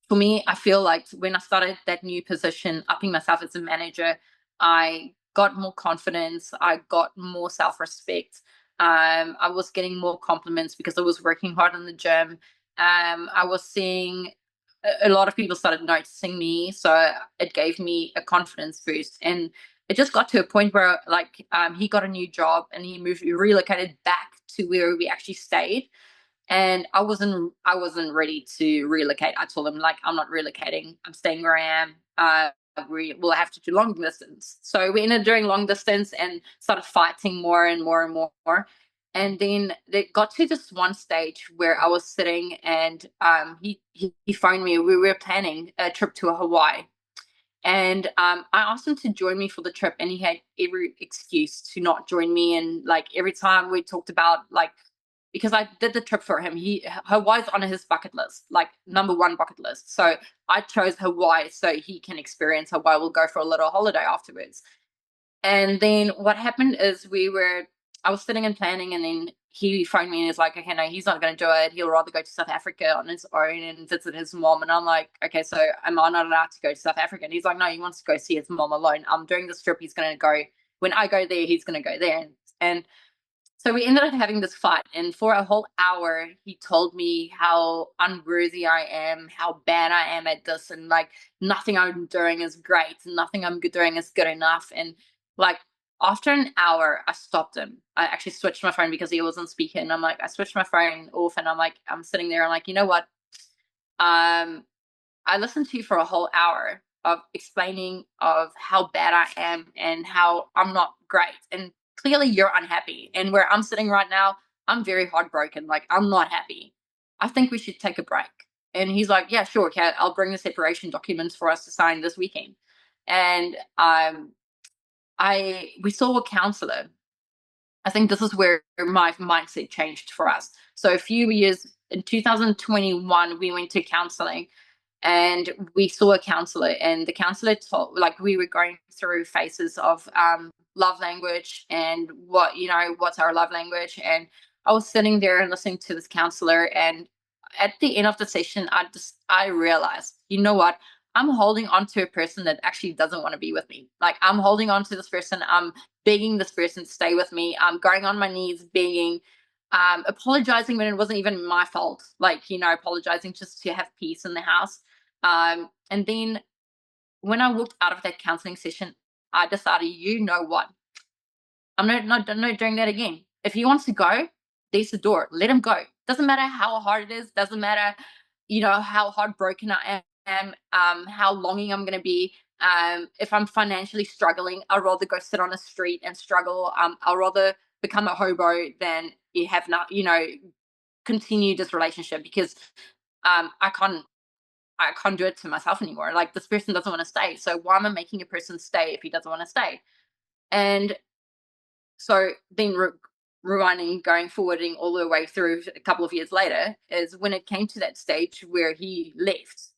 for me, I feel like when I started that new position, upping myself as a manager, I got more confidence. I got more self-respect. I was getting more compliments because I was working hard in the gym. I was seeing a lot of people started noticing me, so it gave me a confidence boost. And it just got to a point where, like, he got a new job and he relocated back to where we actually stayed, and I wasn't ready to relocate. I told him like, I'm not relocating. I'm staying where I am. We will have to do long distance. So we ended up doing long distance and started fighting more and more and more. And then it got to this one stage where I was sitting, and he phoned me. We were planning a trip to Hawaii, and I asked him to join me for the trip, and he had every excuse to not join me. And like every time we talked about like, because I did the trip for him, Hawaii's on his bucket list, like number one bucket list. So I chose Hawaii so he can experience Hawaii. We'll go for a little holiday afterwards. And then what happened is I was sitting and planning, and then he phoned me and he's like, okay, no, he's not going to do it. He'll rather go to South Africa on his own and visit his mom. And I'm like, okay, so am I not allowed to go to South Africa? And he's like, no, he wants to go see his mom alone. I'm doing this trip. He's going to go. When I go there, he's going to go there. And so we ended up having this fight. And for a whole hour, he told me how unworthy I am, how bad I am at this, and like nothing I'm doing is great, and nothing I'm doing is good enough. And like After an hour, I stopped him. I actually switched my phone because he wasn't speaking. I'm like, I switched my phone off, and I'm sitting there. I'm like, you know what? Um, I listened to you for a whole hour of explaining of how bad I am and how I'm not great. And clearly you're unhappy. And where I'm sitting right now, I'm very heartbroken. Like, I'm not happy. I think we should take a break. And he's like, yeah, sure, Kat, I'll bring the separation documents for us to sign this weekend. And we saw a counselor. I think this is where my mindset changed for us. So a few years in 2021, we went to counseling, and we saw a counselor, and the counselor told, like, we were going through phases of love language and what's our love language. And I was sitting there and listening to this counselor, and at the end of the session, I realized, you know what, I'm holding on to a person that actually doesn't want to be with me. Like, I'm holding on to this person, I'm begging this person to stay with me, I'm going on my knees begging, apologizing when it wasn't even my fault, like, apologizing just to have peace in the house. And then when I walked out of that counseling session, I decided, you know what? I'm not doing that again. If he wants to go, there's the door. Let him go. Doesn't matter how hard it is. Doesn't matter, how heartbroken I am. How longing I'm gonna be. If I'm financially struggling, I'd rather go sit on the street and struggle. I'd rather become a hobo than you have not, continue this relationship, because I can't do it to myself anymore. Like, this person doesn't want to stay. So why am I making a person stay if he doesn't want to stay? And so then rewinding, going forwarding all the way through a couple of years later, is when it came to that stage where he left,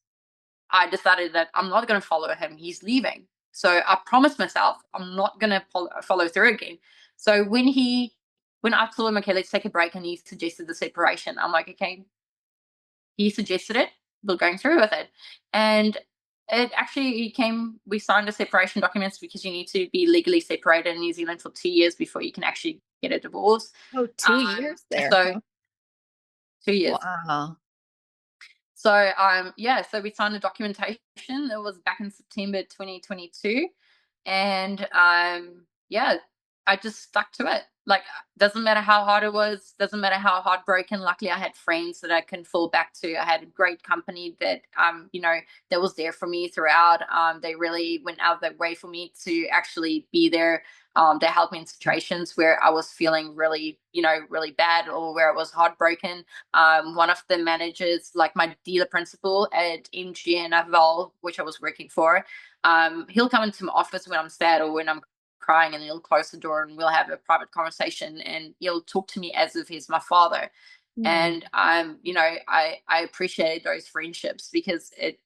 I decided that I'm not going to follow him. He's leaving. So I promised myself I'm not going to follow through again. So when I told him, okay, let's take a break, and he suggested the separation, I'm like, okay, he suggested it, we're going through with it. And it actually came, we signed the separation documents, because you need to be legally separated in New Zealand for 2 years before you can actually get a divorce. Oh, 2 years there, So huh? 2 years. Wow. So yeah, so we signed the documentation. It was back in September 2022. And yeah, I just stuck to it. Like, doesn't matter how hard it was, doesn't matter how heartbroken. Luckily, I had friends that I can fall back to. I had a great company that that was there for me throughout. They really went out of their way for me to actually be there. They helped me in situations where I was feeling really, really bad, or where I was heartbroken. One of the managers, like my dealer principal at MG and Aval, which I was working for, he'll come into my office when I'm sad or when I'm crying, and he'll close the door, and we'll have a private conversation, and he'll talk to me as if he's my father. Hmm. And I appreciated those friendships, because it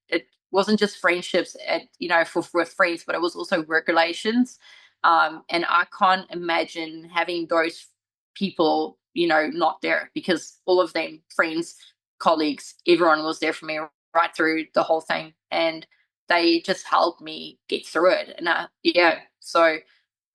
wasn't just friendships at for with friends, but it was also work relations. And I can't imagine having those people not there, because all of them, friends, colleagues, everyone was there for me right through the whole thing. And they just helped me get through it. And yeah, so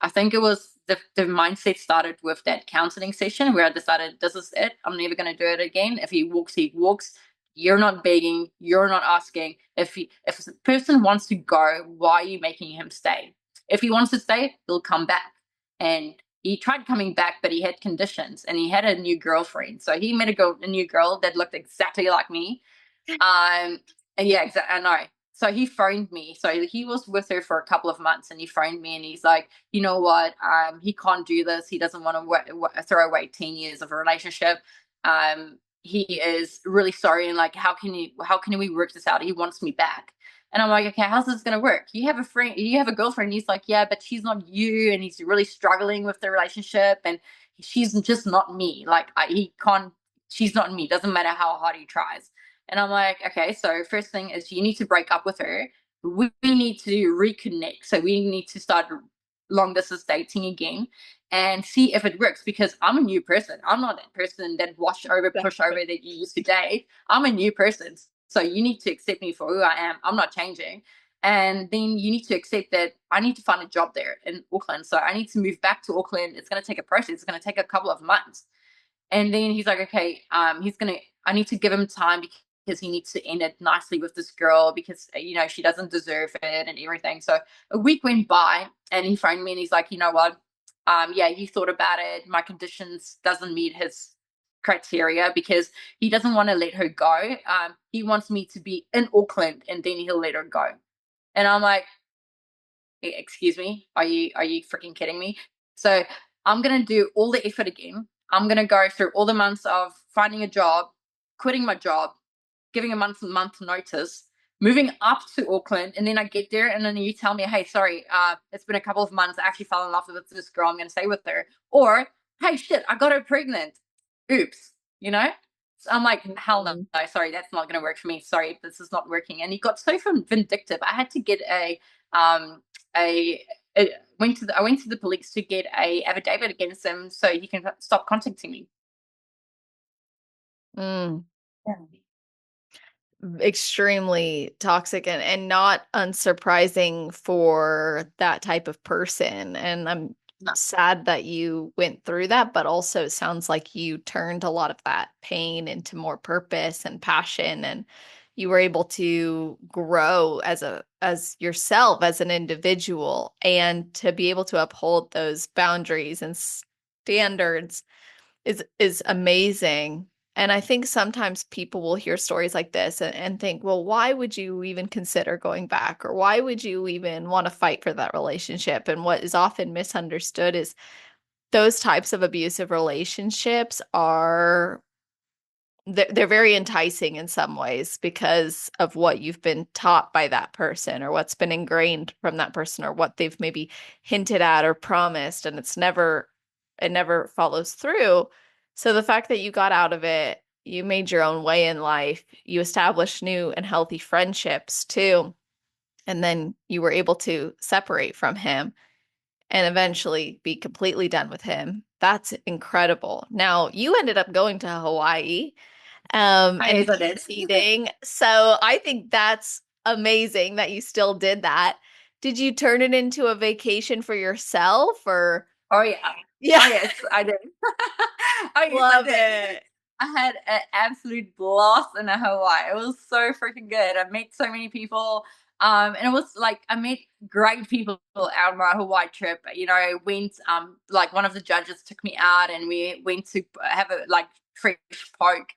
I think it was the mindset started with that counseling session, where I decided, this is it. I'm never going to do it again. If he walks, he walks. You're not begging. You're not asking. If a person wants to go, why are you making him stay? If he wants to stay, he'll come back. And he tried coming back, but he had conditions, and he had a new girlfriend. So he met a new girl that looked exactly like me. And yeah, exactly. I know. So he phoned me. So he was with her for a couple of months, and he phoned me, and he's like, you know what? He can't do this. He doesn't want to throw away 10 years of a relationship. He is really sorry, and like, how can we work this out? He wants me back. And I'm like, okay, how's this gonna work? You have a friend, you have a girlfriend. He's like, yeah, but she's not you, and he's really struggling with the relationship, and she's just not me. Like, he can't. She's not me. Doesn't matter how hard he tries. And I'm like, okay, so first thing is, you need to break up with her. We need to reconnect. So we need to start long distance dating again, and see if it works, because I'm a new person. I'm not that person that wash over, push over Exactly. that you used to date. I'm a new person. So you need to accept me for who I am. I'm not changing. And then you need to accept that I need to find a job there in Auckland. So I need to move back to Auckland. It's going to take a process. It's going to take a couple of months. And then he's like, okay, I need to give him time, because he needs to end it nicely with this girl, because, she doesn't deserve it and everything. So a week went by, and he phoned me, and he's like, you know what? yeah, he thought about it. My conditions doesn't meet his criteria because he doesn't want to let her go. He wants me to be in Auckland and then he'll let her go. And I'm like, excuse me, are you freaking kidding me? So I'm gonna do all the effort again. I'm gonna go through all the months of finding a job, quitting my job, giving a month notice, moving up to Auckland, and then I get there and then you tell me, hey, sorry, it's been a couple of months. I actually fell in love with this girl. I'm gonna stay with her. Or, hey, shit, I got her pregnant. Oops, you know? So I'm like, hell no, Mhm. sorry, that's not gonna work for me. Sorry, this is not working. And he got so vindictive. I had to get um a, I went to the police to get a affidavit against him so he can stop contacting me. Mm. Yeah. Extremely toxic and not unsurprising for that type of person. And I'm No. sad that you went through that, but also it sounds like you turned a lot of that pain into more purpose and passion, and you were able to grow as yourself as an individual and to be able to uphold those boundaries and standards is amazing. And I think sometimes people will hear stories like this and think, well, why would you even consider going back? Or why would you even want to fight for that relationship? And what is often misunderstood is those types of abusive relationships are they're very enticing in some ways because of what you've been taught by that person or what's been ingrained from that person or what they've maybe hinted at or promised, and it never follows through. So the fact that you got out of it, you made your own way in life, you established new and healthy friendships too, and then you were able to separate from him and eventually be completely done with him. That's incredible. Now, you ended up going to Hawaii I and guess I did. conceding. So I think that's amazing that you still did that. Did you turn it into a vacation for yourself or? Oh yeah. Yeah, Oh yes, I did. Oh yes, I love did. it. I had an absolute blast in Hawaii. It was so freaking good. I met so many people. And it was like I met great people out on my Hawaii trip. You know, I went like one of the judges took me out and we went to have a like fresh poke.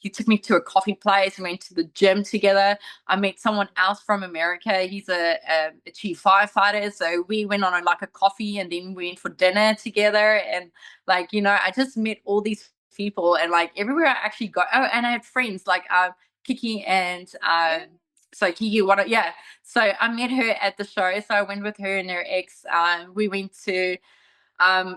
He took me to a coffee place and went to the gym together. I met someone else from America. He's a chief firefighter. So we went on like a coffee and then we went for dinner together. And like, you know, I just met all these people and like everywhere I actually go. Oh, and I had friends like Kiki and so Kiki, what? Yeah. So I met her at the show. So I went with her and her ex. We went to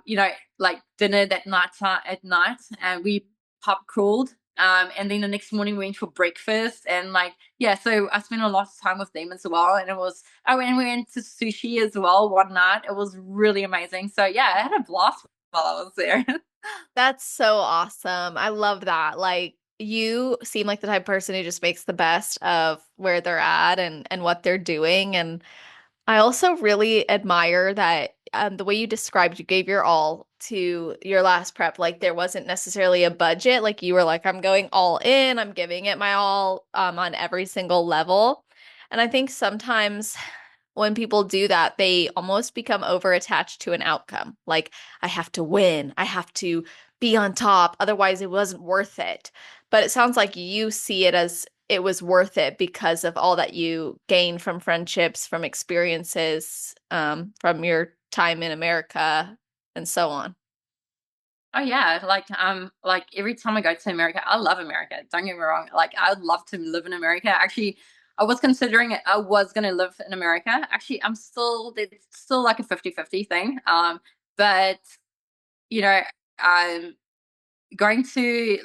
you know, like dinner that night at night, and we pub crawled. And then the next morning we went for breakfast, and like yeah, so I spent a lot of time with them as well, and it was and we went to sushi as well one night. It was really amazing. So yeah, I had a blast while I was there. That's so awesome. I love that. Like you seem like the type of person who just makes the best of where they're at and what they're doing. And I also really admire that the way you described you gave your all to your last prep. Like there wasn't necessarily a budget. Like you were like, I'm going all in, I'm giving it my all on every single level. And I think sometimes when people do that, they almost become over attached to an outcome. Like, I have to win, I have to be on top, otherwise, it wasn't worth it. But it sounds like you see it as it was worth it because of all that you gained from friendships, from experiences, from your time in America, and so on. Oh yeah, like every time I go to America, I love America. Don't get me wrong. Like I would love to live in America. Actually, I was considering it. I was going to live in America. Actually, I'm still it's still like a 50-50 thing. But you know, um going to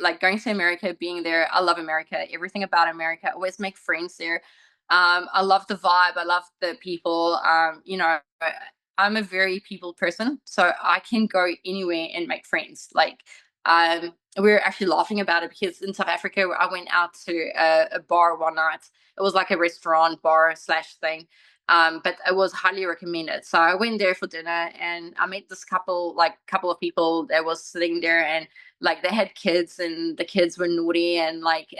America, being there, I love America. Everything about America. I always make friends there. I love the vibe. I love the people. You know, I'm a very people person, so I can go anywhere and make friends. Like, we were actually laughing about it because in South Africa, I went out to a bar one night. It was like a restaurant bar slash thing. But it was highly recommended. So I went there for dinner and I met this couple of people that was sitting there and like they had kids and the kids were naughty and like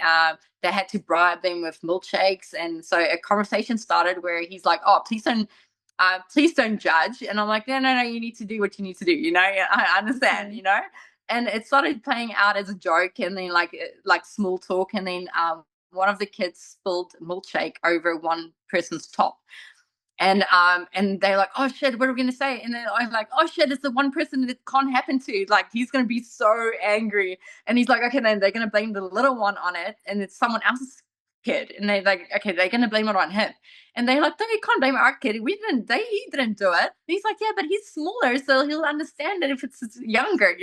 they had to bribe them with milkshakes, and so a conversation started where he's like, oh, please don't please don't judge. And I'm like, no, no, no, you need to do what you need to do. I understand, Mhm. and it started playing out as a joke, and then like small talk, and then one of the kids spilled milkshake over one person's top. And they're like, oh shit, what are we gonna say? And then I'm like, oh shit, it's the one person that can't happen to. Like, he's gonna be so angry. And he's like, okay, then they're gonna blame the little one on it, and it's someone else's kid. And they're like, okay, they're gonna blame it on him. And they're like, no, you can't blame our kid. He didn't do it. And he's like, yeah, but he's smaller, so he'll understand it if it's younger.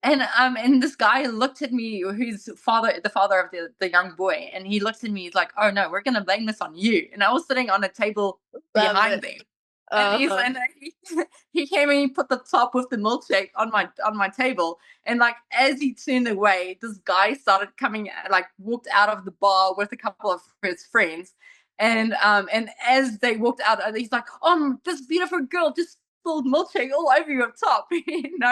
And this guy looked at me, the father of the young boy, and he looked at me, he's like, oh no, we're gonna blame this on you. And I was sitting on a table Love behind it. them. And he's Uh-huh. and he, he came and he put the top with the milkshake on my table. And like, as he turned away, this guy started coming, like walked out of the bar with a couple of his friends. And as they walked out, he's like, this beautiful girl just spilled milkshake all over your top, And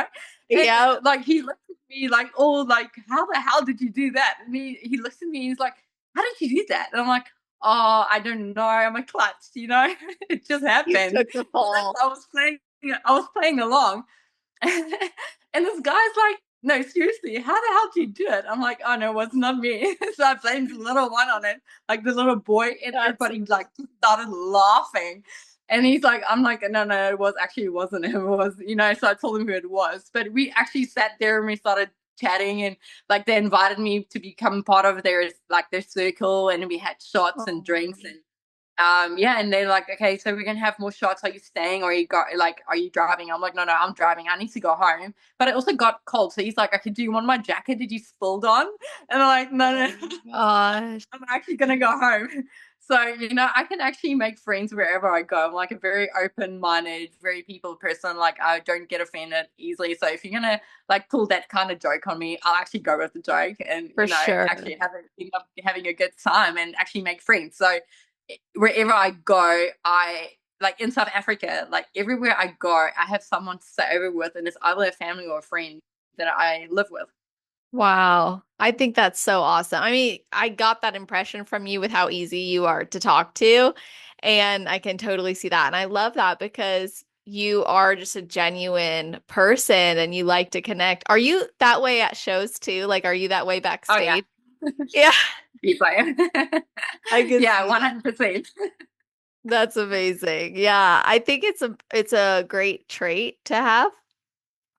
Yeah. like, he looked at me like, oh, like, how the hell did you do that? And he looks at me, he's like, how did you do that? And I'm like, oh, I don't know. I'm a klutz. It just You happened. took the fall. I was playing along. And this guy's like, no, seriously, how the hell did you do it? I'm like, oh no, it's not me. So I blamed the little one on it, like the little boy, and That's everybody like started laughing. And he's like, I'm like, no, no, it wasn't him. It was. So I told him who it was. But we actually sat there and we started chatting, and like they invited me to become part of their circle, and we had shots and drinks. oh. And yeah, and they're like, okay, so we're gonna have more shots. Are you staying, or are you driving? I'm like, no, no, I'm driving. I need to go home. But it also got cold, so he's like, okay, do you want my jacket? Did you spilled on? And I'm like, no, Oh no, my gosh. I'm actually gonna go home. So I can actually make friends wherever I go. I'm like a very open-minded, very people person. Like, I don't get offended easily. So if you're gonna like pull that kind of joke on me, I'll actually go with the joke, and For sure. actually end up having a good time and actually make friends. So wherever I go, I like in South Africa, like everywhere I go, I have someone to stay over with, and it's either a family or a friend that I live with. Wow. I think that's so awesome. I mean, I got that impression from you with how easy you are to talk to, and I can totally see that. And I love that because you are just a genuine person and you like to connect. Are you that way at shows too? Like, are you that way Oh yeah, backstage? Yeah, be player. I can Yeah, see that. 100%. That's amazing. Yeah, I think it's a great trait to have,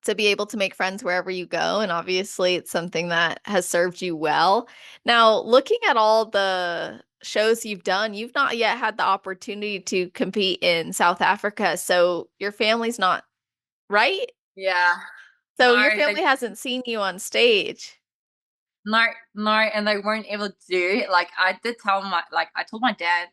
to be able to make friends wherever you go. And obviously, it's something that has served you well. Now, looking at all the shows you've done, you've not yet had the opportunity to compete in South Africa. So your family's not right. Yeah. So No, your they family hasn't seen you on stage. no, no, and they weren't able to do it. Like, I told my dad,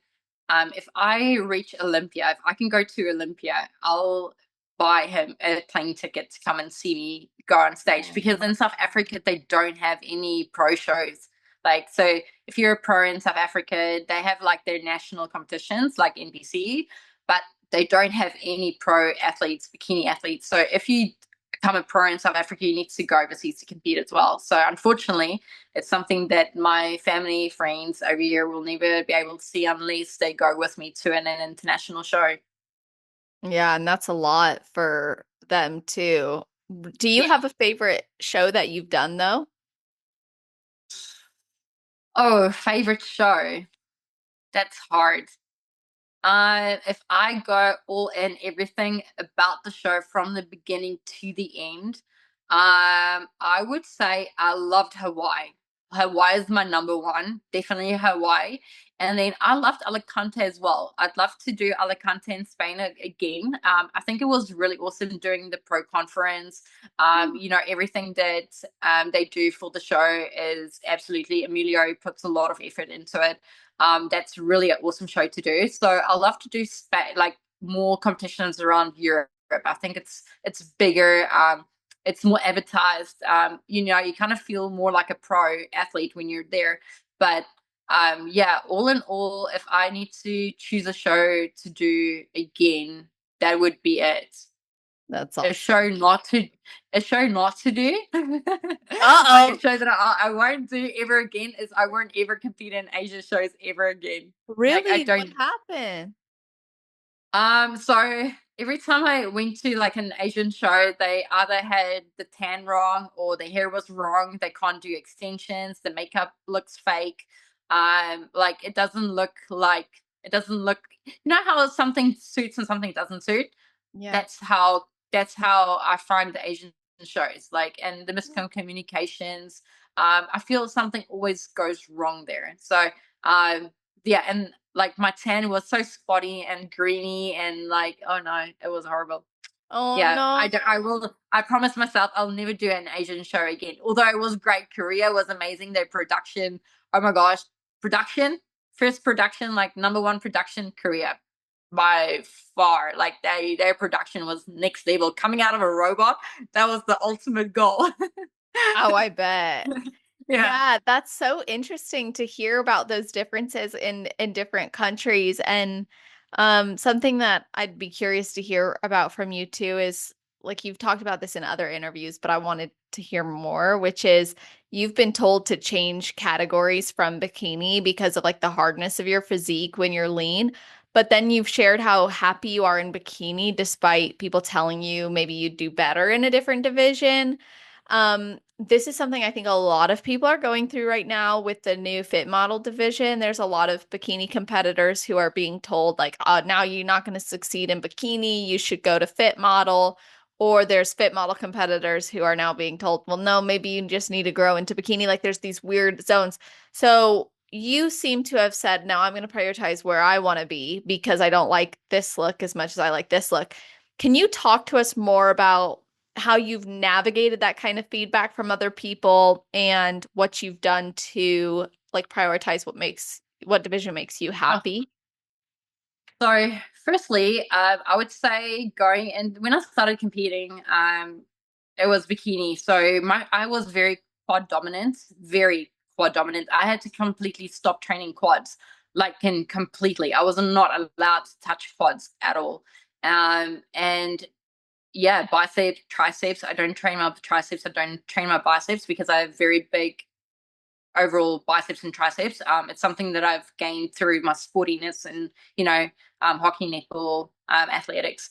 if I reach Olympia, if I can go to Olympia, I'll buy him a plane ticket to come and see me go on stage, because in South Africa they don't have any pro shows. Like, so if you're a pro in South Africa, they have like their national competitions like NBC, but they don't have any pro athletes, bikini athletes. So if you become a pro in South Africa, you need to go overseas to compete as well. So unfortunately, it's something that my family, friends over here will never be able to see unless they go with me to an international show. Yeah, and that's a lot for them too. Do you Yeah. have a favorite show that you've done though? Oh, favorite show. That's hard. If I go all in everything about the show from the beginning to the end, I would say I loved Hawaii. Hawaii is my number one, definitely Hawaii. And then I loved Alicante as well. I'd love to do Alicante in Spain again. I think it was really awesome during the pro conference. Everything that they do for the show is absolutely, Emilio puts a lot of effort into it. That's really an awesome show to do. So I love to do like more competitions around Europe. I think it's bigger. It's more advertised. You kind of feel more like a pro athlete when you're there. But yeah, all in all, if I need to choose a show to do again, that would be it. That's A show awesome. not to, a show not to do, like a Uh-oh. show that I won't do ever again, is I won't ever compete in Asia shows ever again. Like, I Really? What don't. happened? So every time I went to like an Asian show, they either had the tan wrong or the hair was wrong. They can't do extensions. The makeup looks fake. Like it doesn't look. You know how something suits and something doesn't suit. Yeah. That's how I find the Asian shows. Like, and the miscommunications. I feel something always goes wrong there. So um yeah, and like my tan was so spotty and greeny and like, oh no, it was horrible. Oh Yeah, no. I promised myself I'll never do an Asian show again. Although it was great. Korea was amazing. Their production, oh my gosh, production, first production, like number one production, Korea by far. Like their production was next level. Coming out of a robot, that was the ultimate goal. Oh, I bet. Yeah. Yeah, that's so interesting to hear about those differences in different countries. And something that I'd be curious to hear about from you too is like you've talked about this in other interviews, but I wanted to hear more, which is you've been told to change categories from bikini because of like the hardness of your physique when you're lean. But then you've shared how happy you are in bikini despite people telling you maybe you'd do better in a different division. This is something I think a lot of people are going through right now with the new fit model division. There's a lot of bikini competitors who are being told, like, now you're not going to succeed in bikini. You should go to fit model. Or there's fit model competitors who are now being told, well, no, maybe you just need to grow into bikini. Like, there's these weird zones. So you seem to have said, no, I'm going to prioritize where I want to be because I don't like this look as much as I like this look. Can you talk to us more about how you've navigated that kind of feedback from other people and what you've done to like prioritize what division makes you Oh, happy? so, firstly, I would say going and when I started competing, it was bikini. So I was very quad dominant. I had to completely stop training quads, like in completely. I was not allowed to touch quads at all. And yeah, biceps, triceps. I don't train my triceps. I don't train my biceps because I have very big overall biceps and triceps. It's something that I've gained through my sportiness and hockey, netball, athletics.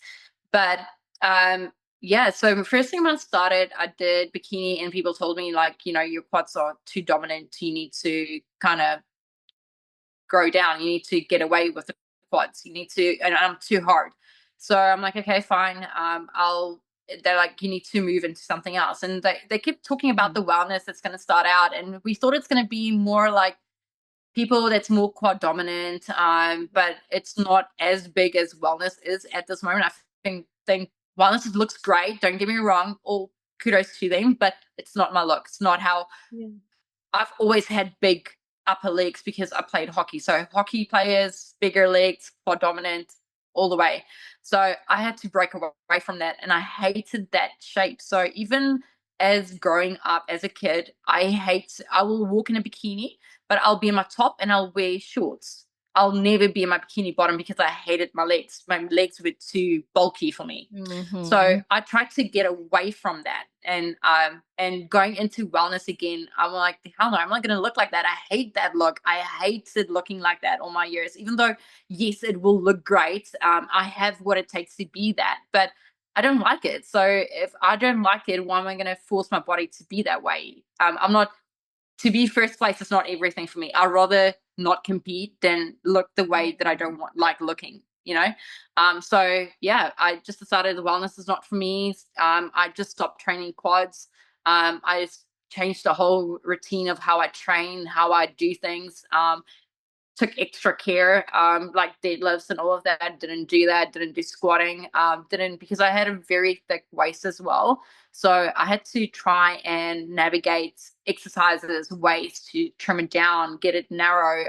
But um, yeah, so the first thing when I started, I did bikini, and people told me like, your quads are too dominant. You need to kind of grow down. You need to get away with the quads. You need to, and I'm too hard. So I'm like, okay, fine. They're like, you need to move into something else. And they kept talking about Mm. the wellness that's going to start out. And we thought it's going to be more like people that's more quad dominant. But it's not as big as wellness is at this moment. I think wellness looks great. Don't get me wrong. All kudos to them, but it's not my look. It's not how Yeah. I've always had big upper legs because I played hockey. So hockey players, bigger legs, quad dominant, all the way. So I had to break away from that, and I hated that shape. So even as growing up as a kid, I will walk in a bikini, but I'll be in my top and I'll wear shorts. I'll never be in my bikini bottom because I hated my legs. My legs were too bulky for me. So Hmm. I tried to get away from that, and going into wellness again, I'm like, hell no, I'm not gonna look like that. I hate that look. I hated looking like that all my years. Even though yes, it will look great. I have what it takes to be that, but I don't like it. So if I don't like it, why am I gonna force my body to be that way? I'm not to be first place is not everything for me. I'd rather not compete than look the way that I don't want like looking. So yeah, I just decided the wellness is not for me. I just stopped training quads. I just changed the whole routine of how I train, how I do things. Took extra care, like deadlifts and all of that. Didn't do that. Didn't do squatting. Didn't because I had a very thick waist as well. So I had to try and navigate exercises, ways to trim it down, get it narrow.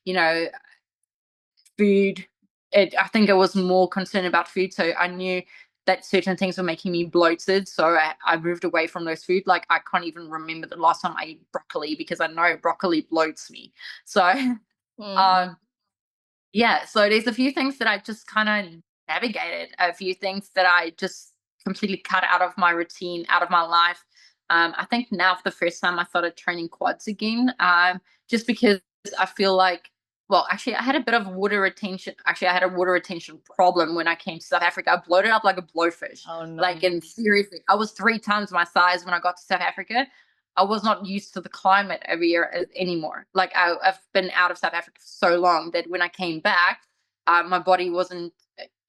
You know, food. I think I was more concerned about food, so I knew that certain things were making me bloated. So I moved away from those food. Like I can't even remember the last time I ate broccoli because I know broccoli bloats me. So Hmm. um, yeah, so there's a few things that I just kind of navigated, a few things that I just completely cut out of my routine, out of my life. I think now for the first time I started training quads again, just because I feel like well, actually, I had a bit of water retention. Actually, I had a water retention problem when I came to South Africa. I bloated up like a blowfish. Oh no. Like, and seriously, I was 3 times my size when I got to South Africa. I was not used to the climate every year anymore. Like, I've been out of South Africa for so long that when I came back, my body wasn't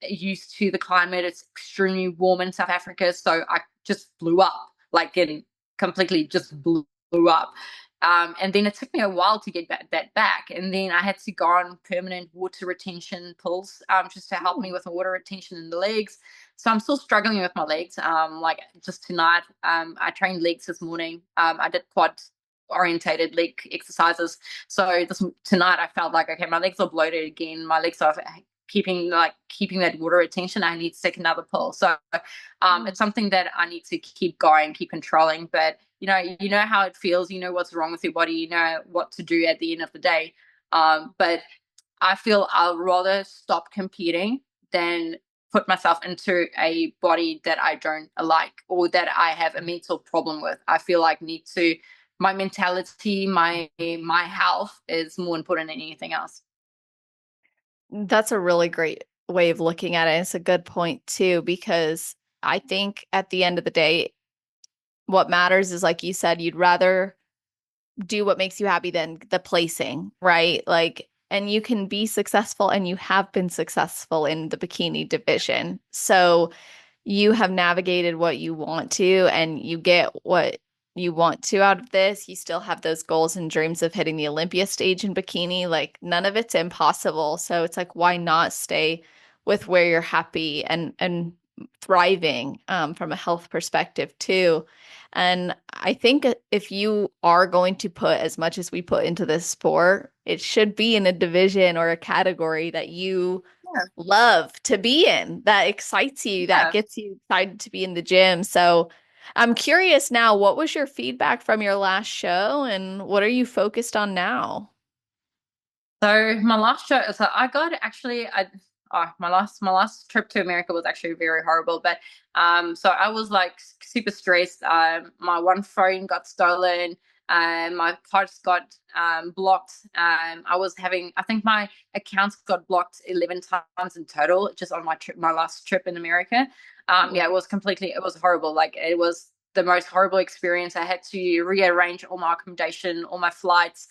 used to the climate. It's extremely warm in South Africa, so I just blew up, like, and completely just blew up. And then it took me a while to get that back. And then I had to go on permanent water retention pills, just to help me Hmm. with the water retention in the legs. So I'm still struggling with my legs. Like just tonight, I trained legs this morning. I did quad orientated leg exercises. So this tonight I felt like, okay, my legs are bloated again. My legs are keeping that water retention. I need to take another pill. So it's something that I need to keep going, keep controlling. But you know how it feels. You know what's wrong with your body. You know what to do at the end of the day. But I feel I'll rather stop competing than put myself into a body that I don't like or that I have a mental problem with. I feel like need to my mentality, my health is more important than anything else. That's a really great way of looking at it. It's a good point too, because I think at the end of the day, what matters is like you said, you'd rather do what makes you happy than the placing, right? Like, and you can be successful and you have been successful in the bikini division. So you have navigated what you want to and you get what you want to out of this. You still have those goals and dreams of hitting the Olympia stage in bikini. Like none of it's impossible. So it's like, why not stay with where you're happy and thriving from a health perspective too. And I think if you are going to put as much as we put into this sport, it should be in a division or a category that you Yeah, love to be in, that excites you, that yeah. gets you excited to be in the gym. So I'm curious now, what was your feedback from your last show and what are you focused on now? So my last show, so I got actually, my last trip to America was actually very horrible. But so I was like super stressed. My one phone got stolen, and my cards got blocked. I think my accounts got blocked 11 times in total, just on my last trip in America. Yeah, it was horrible. Like it was the most horrible experience. I had to rearrange all my accommodation, all my flights.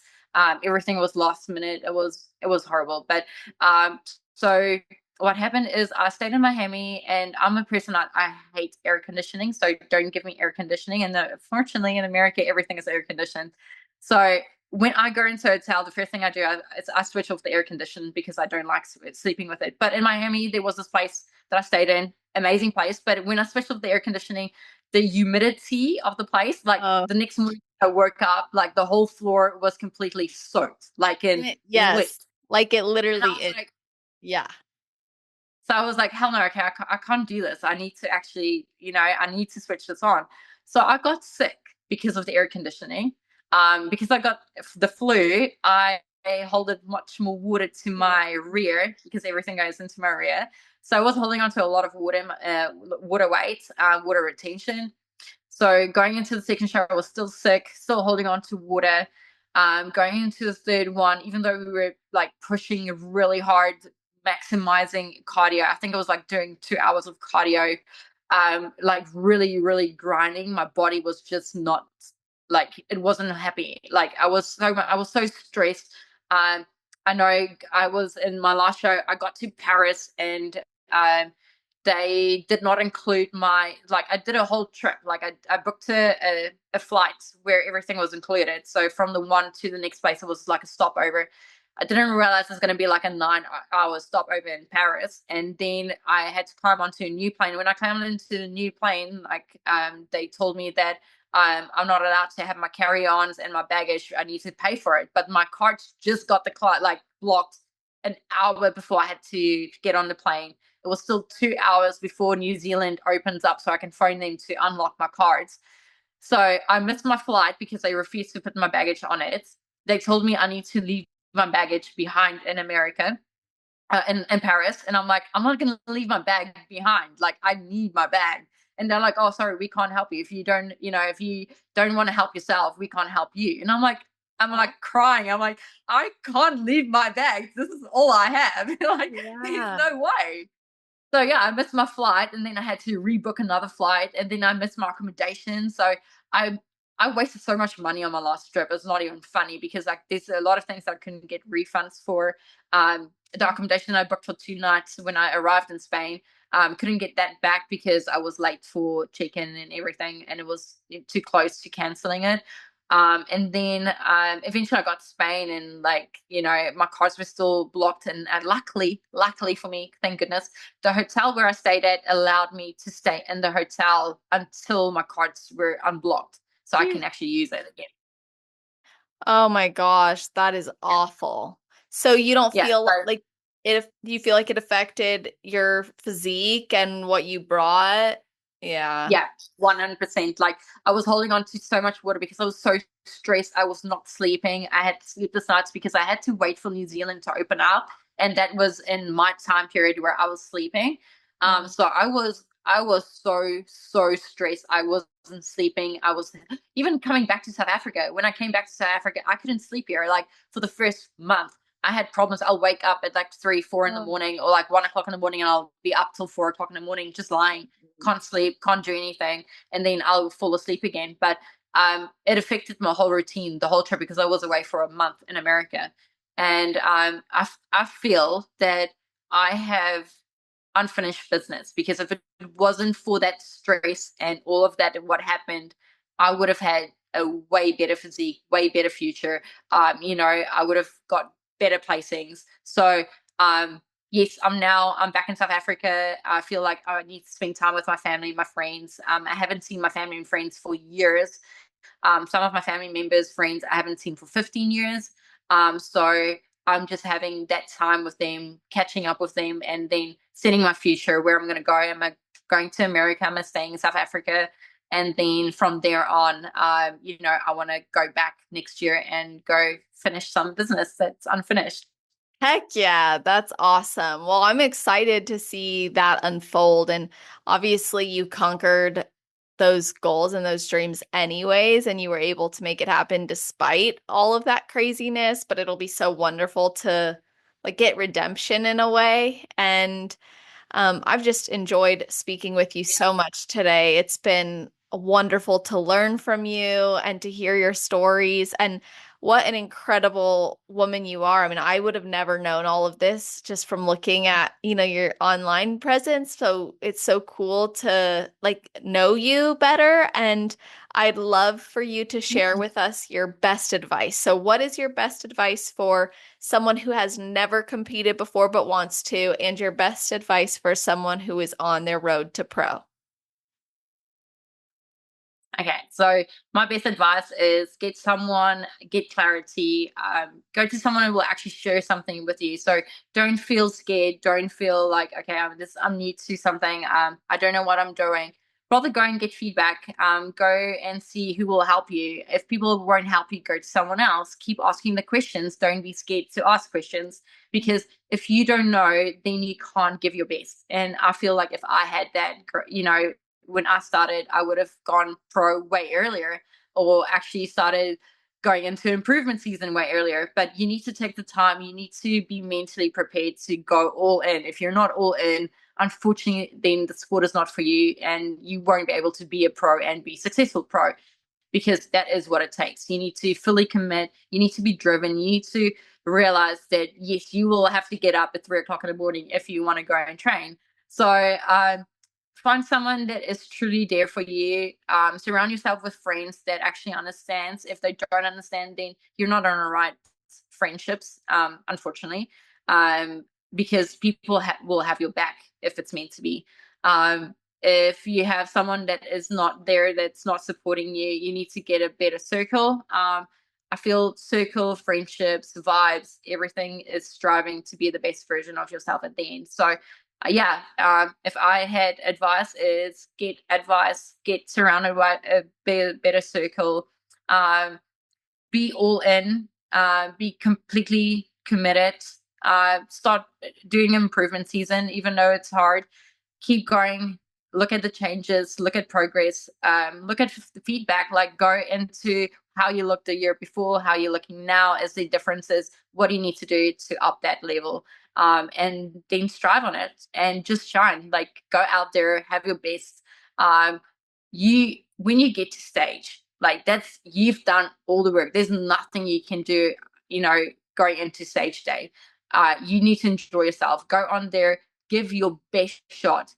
Everything was last minute. It was horrible. But so what happened is I stayed in Miami, and I'm a person I hate air conditioning, so don't give me air conditioning. And fortunately, in America, everything is air conditioned. So when I go into a hotel, the first thing I do is I switch off the air condition because I don't like sleeping with it. But in Miami, there was this place that I stayed in, amazing place. But when I switched off the air conditioning, the humidity of the place, like Oh, the next morning I woke up, like the whole floor was completely soaked, like in wet. yes, like it And I literally was is. like, Yeah. so I was like, hell no, okay, I can't do this. I need to actually, I need to switch this on. So I got sick because of the air conditioning. Because I got the flu, I holded much more water to my rear because everything goes into my rear. So I was holding on to a lot of water weight, water retention. So going into the second show, I was still sick, still holding on to water. Going into the third one, even though we were like pushing really hard, maximizing cardio, I think I was like doing 2 hours of cardio, like really, really grinding. My body was just not like it wasn't happy. Like I was so stressed. Um, I know I was in my last show. I got to Paris and they did not include my like I did a whole trip like I booked a flight where everything was included, so from the one to the next place it was like a stopover. I didn't realize it was going to be like a 9 hour stopover in Paris, and then I had to climb onto a new plane. When I climbed into the new plane, like they told me that I'm not allowed to have my carry-ons and my baggage. I need to pay for it, but my card just got like blocked an hour before I had to get on the plane. It was still 2 hours before New Zealand opens up so I can phone them to unlock my cards. So I missed my flight because they refused to put my baggage on it. They told me I need to leave my baggage behind in America, in Paris. And I'm like, I'm not going to leave my bag behind. Like, I need my bag. And they're like, oh, sorry, we can't help you. If you don't want to help yourself, we can't help you. And I'm like, I'm like crying. I'm like, I can't leave my bags. This is all I have. Like, there's Yeah. no way. So yeah, I missed my flight, and then I had to rebook another flight, and then I missed my accommodation. So I I wasted so much money on my last trip. It's not even funny because like there's a lot of things that I couldn't get refunds for. The accommodation I booked for 2 nights when I arrived in Spain, couldn't get that back because I was late for check-in and everything, and it was too close to canceling it. And then eventually I got to Spain, and like, my cards were still blocked. And luckily for me, thank goodness, the hotel where I stayed at allowed me to stay in the hotel until my cards were unblocked so I can actually use it again. Oh my gosh, that is Yeah. awful. So you don't Yeah. feel So like it, do you feel like it affected your physique and what you brought? Yeah. yeah, 100%. Like, I was holding on to so much water because I was so stressed. I was not sleeping. I had sleepless nights because I had to wait for New Zealand to open up, and that was in my time period where I was sleeping. Mm. So I was so stressed. I wasn't sleeping. I was even coming back to South Africa. When I came back to South Africa, I couldn't sleep here. Like, for the first month, I had problems. I'll wake up at like 3, 4 in the Oh. morning, or like 1 o'clock in the morning, and I'll be up till 4 o'clock in the morning, just lying, can't sleep, can't do anything, and then I'll fall asleep again. But it affected my whole routine, the whole trip, because I was away for a month in America. And I feel that I have unfinished business, because if it wasn't for that stress and all of that and what happened, I would have had a way better physique, way better future. I would have got better placings. So yes, I'm back in South Africa. I feel like I need to spend time with my family, my friends. I haven't seen my family and friends for years. Some of my family members, friends, I haven't seen for 15 years. So I'm just having that time with them, catching up with them, and then setting my future, where I'm going to go. Am I going to America? Am I staying in South Africa? And then from there on, I want to go back next year and go finish some business that's unfinished. Heck yeah, that's awesome. Well, I'm excited to see that unfold. And obviously, you conquered those goals and those dreams anyways, and you were able to make it happen despite all of that craziness. But it'll be so wonderful to like get redemption in a way. And I've just enjoyed speaking with you so much today. It's been wonderful to learn from you and to hear your stories, and what an incredible woman you are. I mean, I would have never known all of this just from looking at, your online presence. So it's so cool to like know you better, and I'd love for you to share with us your best advice. So what is your best advice for someone who has never competed before but wants to, and your best advice for someone who is on their road to pro? Okay, so my best advice is get clarity, go to someone who will actually share something with you. So don't feel scared, don't feel like, okay, I'm new to something, I don't know what I'm doing. Rather go and get feedback, go and see who will help you. If people won't help you, go to someone else. Keep asking the questions. Don't be scared to ask questions, because if you don't know, then you can't give your best. And I feel like if I had that, when I started, I would have gone pro way earlier, or actually started going into improvement season way earlier. But you need to take the time. You need to be mentally prepared to go all in. If you're not all in, unfortunately, then the sport is not for you, and you won't be able to be a pro and be successful pro, because that is what it takes. You need to fully commit. You need to be driven. You need to realize that, yes, you will have to get up at 3 o'clock in the morning if you want to go and train. So, find someone that is truly there for you. Surround yourself with friends that actually understands. If they don't understand, then you're not on the right friendships, unfortunately, um, because people will have your back if it's meant to be. If you have someone that is not there, that's not supporting you, you need to get a better circle. I feel circle, friendships, vibes, everything is striving to be the best version of yourself at the end. So yeah, if I had advice, is get advice, get surrounded by a better circle, um, be all in, be completely committed, start doing improvement season, even though it's hard. Keep going, look at the changes, look at progress, look at the feedback, like go into how you looked the year before, how you're looking now, as the differences, what do you need to do to up that level? And then strive on it and just shine. Like, go out there, have your best. Um, you when you get to stage, like, that's, you've done all the work. There's nothing you can do, going into stage day. You need to enjoy yourself. Go on there, give your best shot,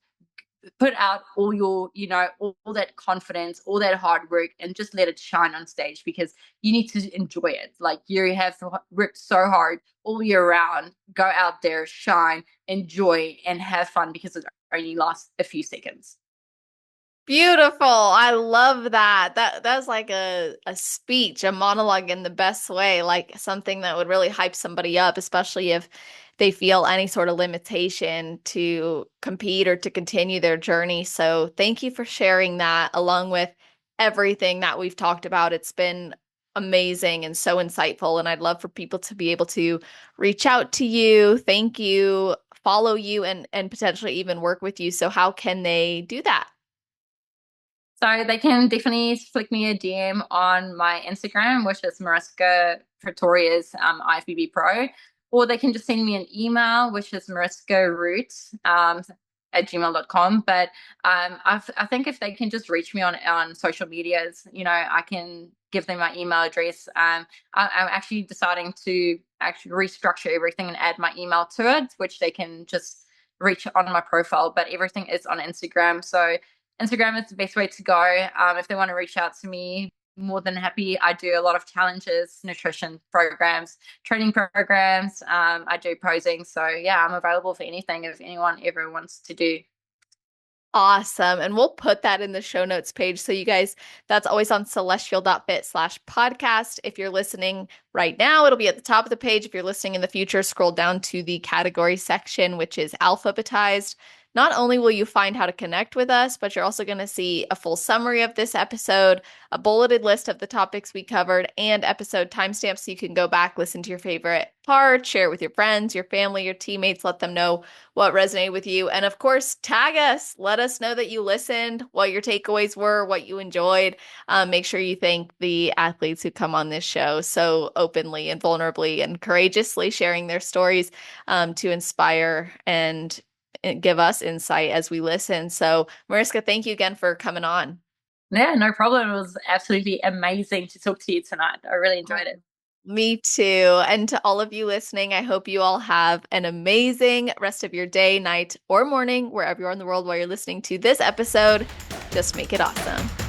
put out all your, all that confidence, all that hard work, and just let it shine on stage, because you need to enjoy it. Like, you have worked so hard all year round. Go out there, shine, enjoy, and have fun, because it only lasts a few seconds. Beautiful. I love that. That's like a speech, a monologue in the best way, like something that would really hype somebody up, especially if they feel any sort of limitation to compete or to continue their journey. So thank you for sharing that along with everything that we've talked about. It's been amazing and so insightful, and I'd love for people to be able to reach out to you, thank you, follow you, and potentially even work with you. So how can they do that? So they can definitely flick me a DM on my Instagram, which is Mariska Pretorius, IFBB Pro, or they can just send me an email, which is mariskaroot, at gmail.com. But I think if they can just reach me on social medias, I can give them my email address. I'm actually deciding to actually restructure everything and add my email to it, which they can just reach on my profile. But everything is on Instagram. So Instagram is the best way to go. If they want to reach out to me, more than happy. I do a lot of challenges, nutrition programs, training programs. I do posing. So yeah, I'm available for anything if anyone ever wants to do. Awesome. And we'll put that in the show notes page. So you guys, that's always on celestial.fit/podcast. If you're listening right now, it'll be at the top of the page. If you're listening in the future, scroll down to the category section, which is alphabetized. Not only will you find how to connect with us, but you're also going to see a full summary of this episode, a bulleted list of the topics we covered, and episode timestamps so you can go back, listen to your favorite part, share it with your friends, your family, your teammates, let them know what resonated with you. And of course, tag us. Let us know that you listened, what your takeaways were, what you enjoyed. Make sure you thank the athletes who come on this show so openly and vulnerably and courageously sharing their stories to inspire and give us insight as we listen. So, Mariska, thank you again for coming on. Yeah, no problem. It was absolutely amazing to talk to you tonight. I really enjoyed it. Me too. And to all of you listening, I hope you all have an amazing rest of your day, night, or morning, wherever you are in the world while you're listening to this episode. Just make it awesome.